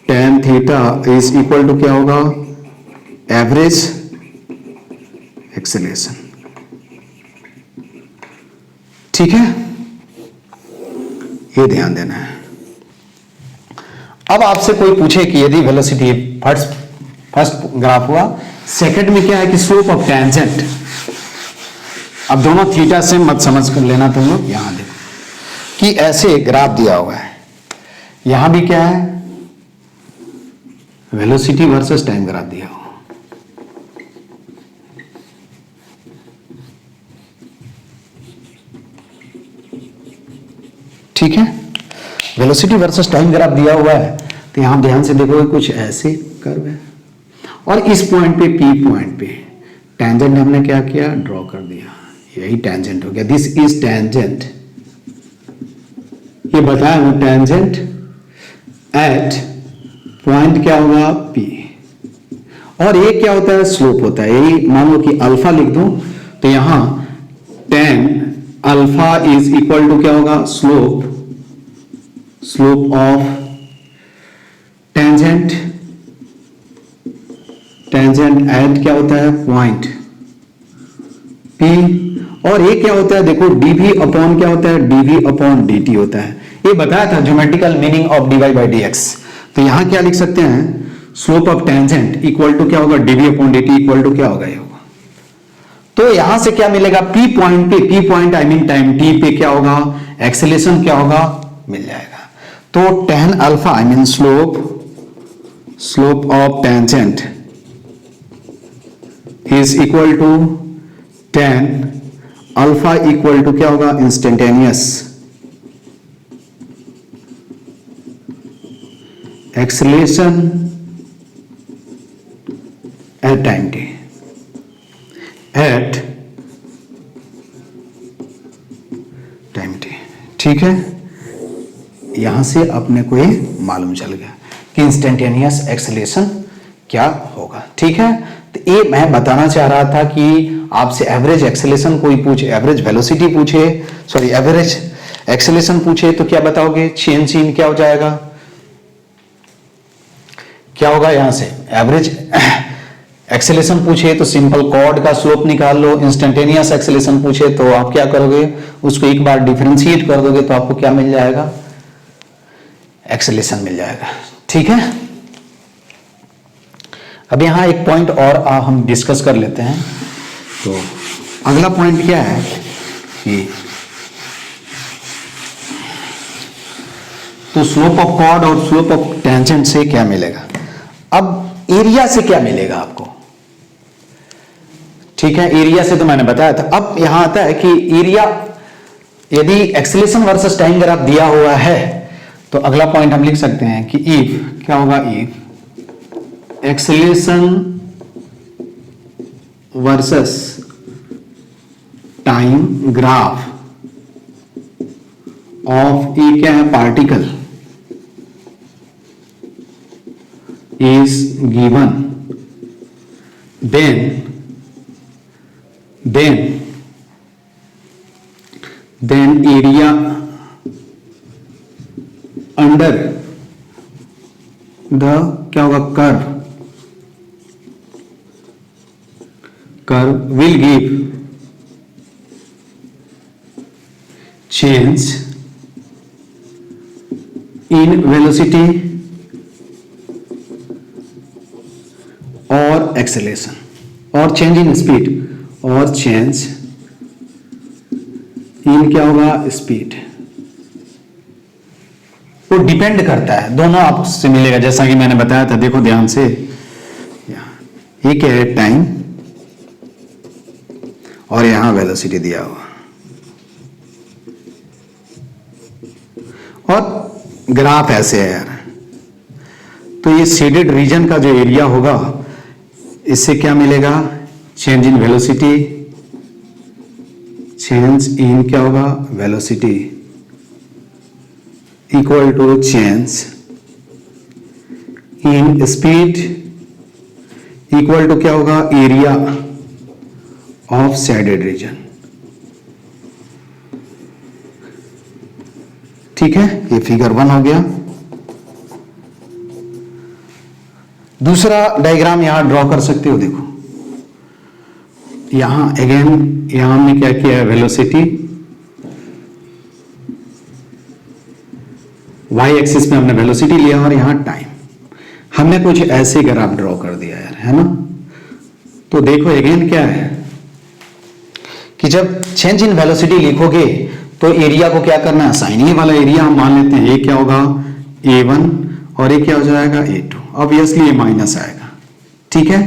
tan theta is equal to क्या होगा, एवरेज एक्सेलेरेशन। ठीक है, ये ध्यान देना है। अब आपसे कोई पूछे कि यदि वेलोसिटी फर्स्ट ग्राफ हुआ, सेकंड में क्या है कि स्लोप ऑफ टेंजेंट। अब दोनों थीटा से मत समझ कर लेना तुम लोग, यहां देखो कि ऐसे ग्राफ दिया हुआ है, यहां भी क्या है, वेलोसिटी वर्सेस टाइम ग्राफ दिया हुआ। ठीक है, वेलोसिटी वर्सेस टाइम ग्राफ दिया हुआ है तो यहां ध्यान से देखोगे कुछ ऐसे कर्व है और इस पॉइंट पे पी पॉइंट पे टेंजेंट हमने क्या किया, ड्रॉ कर दिया, यही टेंजेंट हो गया, दिस इज टेंजेंट, ये बताया हूं टेंजेंट एट पॉइंट क्या होगा पी। और ये क्या होता है, स्लोप होता है, यही मान लो कि अल्फा लिख दूं तो यहां tan alpha is equal to क्या होगा, स्लोप ऑफ टेंजेंट एट क्या होता है पॉइंट पी। और ये क्या होता है देखो dv अपॉन क्या होता है, dv अपॉन dt होता है, ये बताया था geometrical meaning of dy by dx। तो यहां क्या लिख सकते हैं, slope of tangent equal to क्या होगा, dv upon dt equal to क्या होगा, ये होगा। तो यहां से क्या मिलेगा, p पॉइंट पे, p point I mean time t पे क्या होगा, एक्सेलेरेशन क्या होगा, मिल जाएगा। तो tan alpha I mean slope of tangent is equal to tan alpha equal to क्या होगा, instantaneous acceleration at time t at time t। ठीक है, यहां से अपने को ये मालूम चल गया कि इंस्टेंटेनियस एक्सेलेरेशन क्या होगा। ठीक है, तो ये मैं बताना चाह रहा था कि आपसे एवरेज एक्सेलेरेशन कोई पूछे, एवरेज वेलोसिटी पूछे, सॉरी एवरेज एक्सेलेरेशन पूछे तो क्या बताओगे, चेंज इन क्या हो जाएगा, क्या होगा, यहां से एवरेज एक्सेलेरेशन पूछे तो सिंपल कॉर्ड का स्लोप निकाल लो, इंस्टेंटेनियस एक्सेलेरेशन पूछे तो आप क्या करोगे, उसको एक बार डिफरेंशिएट कर दोगे तो आपको क्या मिल जाएगा, एक्सेलेरेशन मिल जाएगा। ठीक है, अब यहां एक पॉइंट और हम डिस्कस कर लेते हैं। तो अगला पॉइंट क्या है कि तो स्लोप ऑफ कॉर्ड और स्लोप ऑफ टेंजेंट से क्या मिलेगा, अब एरिया से क्या मिलेगा आपको। ठीक है, एरिया से तो मैंने बताया था। अब यहां आता है कि एरिया यदि एक्सेलेरेशन वर्सेस टाइम ग्राफ दिया हुआ है तो अगला पॉइंट हम लिख सकते हैं कि इफ क्या होगा, if acceleration versus time graph of a क्या है, particle is given then area under the क्या होगा, curve will give change in velocity और एक्सेलेरेशन और चेंज इन स्पीड और चेंज इन क्या होगा, स्पीड। वो डिपेंड करता है, दोनों आपसे मिलेगा जैसा कि मैंने बताया था। देखो ध्यान से, ये क्या है, टाइम और यहां वेलोसिटी दिया हुआ और ग्राफ ऐसे है यार। तो ये शेडेड रीजन का जो एरिया होगा इससे क्या मिलेगा, change in velocity, change in क्या होगा, velocity equal to change in speed equal to क्या होगा, एरिया ऑफ शेडेड रीजन। ठीक है, ये फिगर 1 हो गया। दूसरा डायग्राम यहां ड्रॉ कर सकते हो। देखो यहां अगेन, यहां हमने क्या किया है, वेलोसिटी वाई एक्सिस में हमने वेलोसिटी लिया और यहां टाइम। हमने कुछ ऐसे ग्राफ ड्रॉ कर दिया यार, है ना। तो देखो अगेन क्या है कि जब चेंज इन वेलोसिटी लिखोगे तो एरिया को क्या करना है, साइन। ये वाला एरिया हम मान लेते हैं, ये क्या होगा, A1 और ये क्या हो जाएगा, A2। ऑब्वियसली ये माइनस आएगा। ठीक है,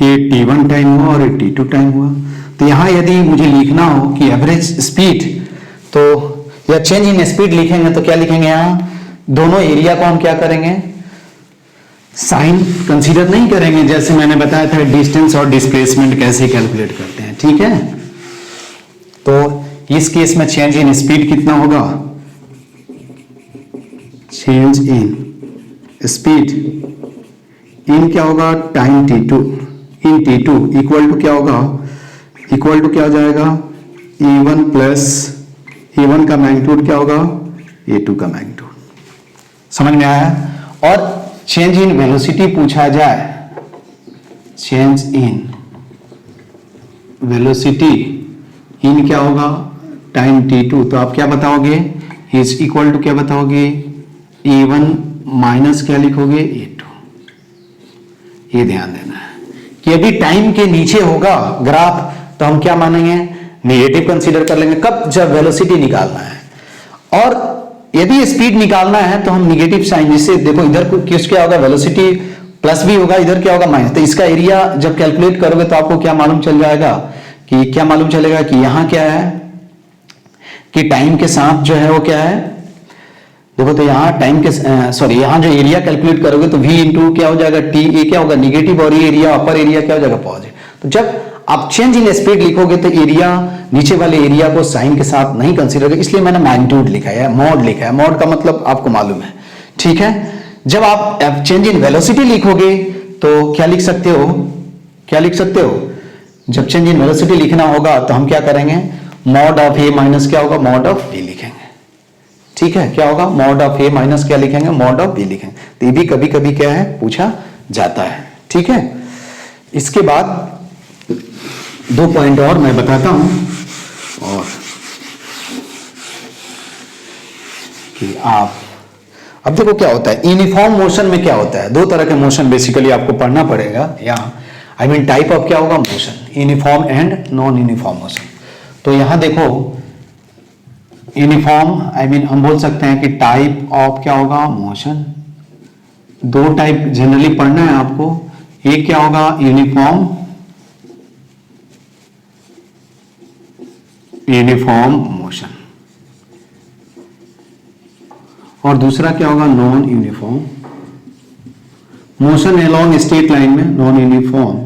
ये T1 टाइम हुआ और ये T2 टाइम हुआ। तो यहां यदि मुझे लिखना हो कि एवरेज स्पीड, तो या चेंज इन स्पीड लिखेंगे तो क्या लिखेंगे, यहां दोनों एरिया को हम क्या करेंगे, साइन कंसीडर नहीं करेंगे, जैसे मैंने बताया था डिस्टेंस और डिस्प्लेसमेंट कैसे कैलकुलेट करते हैं, ठीक है। तो इस केस में चेंज इन स्पीड कितना होगा, चेंज इन स्पीड इन क्या होगा, time t2 in t2 equal to क्या होगा, इक्वल टू क्या हो जाएगा, e1 प्लस e1 का मैग्नीट्यूड क्या होगा, a2 का मैग्नीट्यूड। समझ में आया। और चेंज इन वेलोसिटी पूछा जाए, चेंज इन वेलोसिटी इन क्या होगा, टाइम t2, तो आप क्या बताओगे, इज इक्वल टू क्या बताओगे, e1 माइनस क्या लिखोगे, a2। ये ध्यान देना है कि यदि टाइम के नीचे होगा ग्राफ तो हम क्या मानेंगे, नेगेटिव कंसीडर कर लेंगे, कब, जब वेलोसिटी निकालना है। और यदि स्पीड निकालना है तो हम निगेटिव साइन, जिससे देखो इधर किस क्या होगा, वेलोसिटी प्लस भी होगा, इधर क्या होगा माइनस, तो इसका एरिया जब कैलकुलेट करोगे तो आपको क्या मालूम चल जाएगा, कि क्या मालूम चलेगा कि यहां क्या है, कि टाइम के साथ जो है वो क्या है, देखो तो यहाँ टाइम के सॉरी यहाँ जो एरिया कैलकुलेट करोगे तो v इंटू क्या हो जाएगा, t, ये क्या होगा नेगेटिव, और ये एरिया अपर एरिया क्या हो जाएगा पॉजिटिव। तो जब आप चेंज इन स्पीड लिखोगे तो एरिया, नीचे वाले एरिया को साइन के साथ नहीं कंसीडर करें, इसलिए मैंने मैग्नीट्यूड लिखा है, मॉड लिखा है, मॉड का मतलब आपको मालूम है, ठीक है। जब आप चेंज इन वेलोसिटी लिखोगे तो क्या लिख सकते हो, क्या लिख सकते हो, जब चेंज इन वेलोसिटी लिखना होगा तो हम क्या करेंगे, मॉड ऑफ ए माइनस क्या होगा, मॉड ऑफ बी लिखेंगे, ठीक है। क्या होगा, मॉड ऑफ ए माइनस क्या लिखेंगे, मॉड ऑफ बी लिखेंगे। तो ये भी कभी कभी क्या है पूछा जाता है, ठीक है। इसके बाद 2 पॉइंट और मैं बताता हूं, और कि आप अब देखो क्या होता है, यूनिफॉर्म मोशन में क्या होता है, 2 तरह के मोशन बेसिकली आपको पढ़ना पड़ेगा यहाँ, आई मीन टाइप ऑफ क्या होगा motion, uniform and non uniform motion. तो यहां देखो यूनिफॉर्म, आई मीन हम बोल सकते हैं कि टाइप ऑफ क्या होगा मोशन, 2 टाइप जनरली पढ़ना है आपको, एक क्या होगा यूनिफॉर्म, यूनिफॉर्म मोशन, और दूसरा क्या होगा non uniform motion along straight line में, नॉन यूनिफॉर्म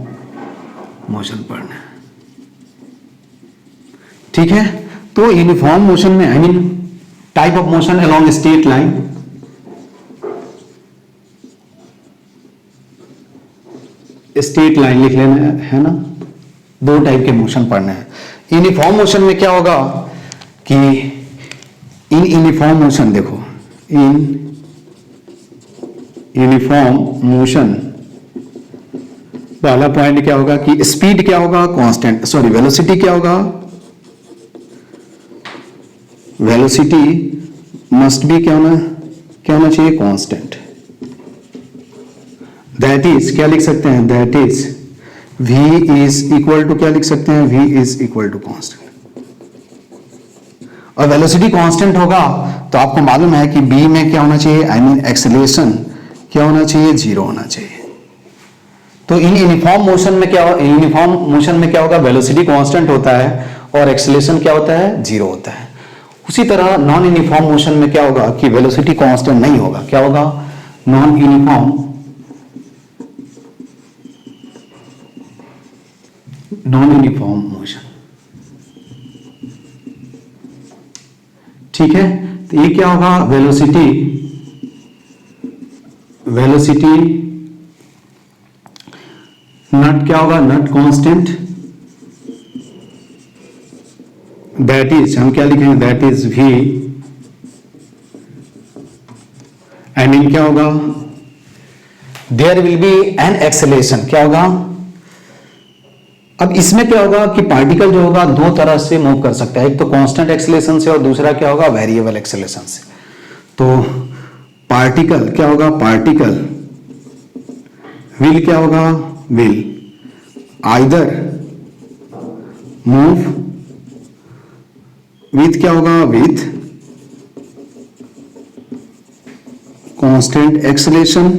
मोशन पढ़ना है, ठीक है। तो यूनिफॉर्म मोशन में, I mean type of motion along straight line, straight line लिख लेना है ना, 2 टाइप के मोशन पढ़ने हैं। यूनिफॉर्म मोशन में क्या होगा कि इन यूनिफॉर्म मोशन, देखो इन यूनिफॉर्म मोशन पहला पॉइंट क्या होगा कि स्पीड क्या होगा कांस्टेंट, सॉरी वेलोसिटी क्या होगा, वेलोसिटी मस्ट बी क्या होना चाहिए कांस्टेंट, दैट इज क्या लिख सकते हैं, that is v is equal to क्या लिख सकते हैं, v is equal to constant. और वेलोसिटी कांस्टेंट होगा तो आपको मालूम है कि b में क्या होना चाहिए, आई मीन एक्सेलरेशन क्या होना चाहिए, 0 होना चाहिए। तो इन यूनिफॉर्म मोशन में क्या, यूनिफॉर्म मोशन में क्या होगा, वेलोसिटी कांस्टेंट होता है और एक्सेलरेशन क्या होता है, 0 होता है। उसी तरह नॉन यूनिफॉर्म मोशन में क्या होगा कि वेलोसिटी कांस्टेंट नहीं होगा, क्या होगा, नॉन यूनिफॉर्म मोशन, ठीक है। तो ये क्या होगा, वेलोसिटी नट क्या होगा, नट कांस्टेंट, दैट इज हम क्या लिखेंगे, that is v, and in क्या होगा, there will be an acceleration, क्या होगा। अब इसमें क्या होगा कि पार्टिकल जो होगा 2 तरह से मूव कर सकता है, एक तो कांस्टेंट एक्सेलरेशन से और दूसरा क्या होगा वेरिएबल एक्सेलरेशन से। तो पार्टिकल क्या होगा, पार्टिकल विल क्या होगा, विल आइदर मूव विथ क्या होगा, विथ कांस्टेंट एक्सेलरेशन,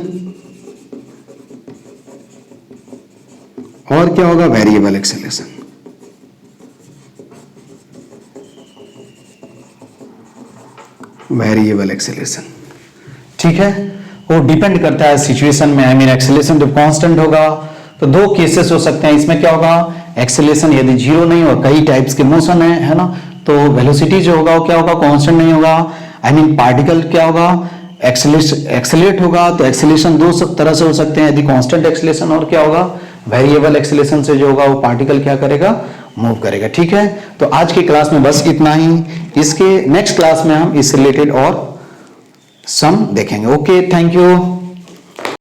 और क्या होगा वेरिएबल एक्सेलरेशन। वेरिएबल एक्सेलरेशन ठीक है, वो डिपेंड करता है सिचुएशन में। आई मीन एक्सेलरेशन जब कांस्टेंट होगा तो दो केसेस हो सकते हैं इसमें। क्या होगा, एक्सेलरेशन यदि जीरो नहीं हो, कई टाइप्स के मोशन है ना, तो वेलोसिटी जो होगा वो क्या होगा, कांस्टेंट नहीं होगा। आई मीन पार्टिकल क्या होगा, एक्सेलरेट होगा, तो एक्सेलरेशन दो तरह से हो सकते हैं, यदि कांस्टेंट एक्सेलरेशन और क्या होगा, वेरिएबल एक्सेलरेशन से जो होगा वो पार्टिकल क्या करेगा, मूव करेगा। ठीक है, तो आज की क्लास में बस इतना ही। इसके नेक्स्ट क्लास में हम इससे रिलेटेड और सम देखेंगे। Okay, thank you.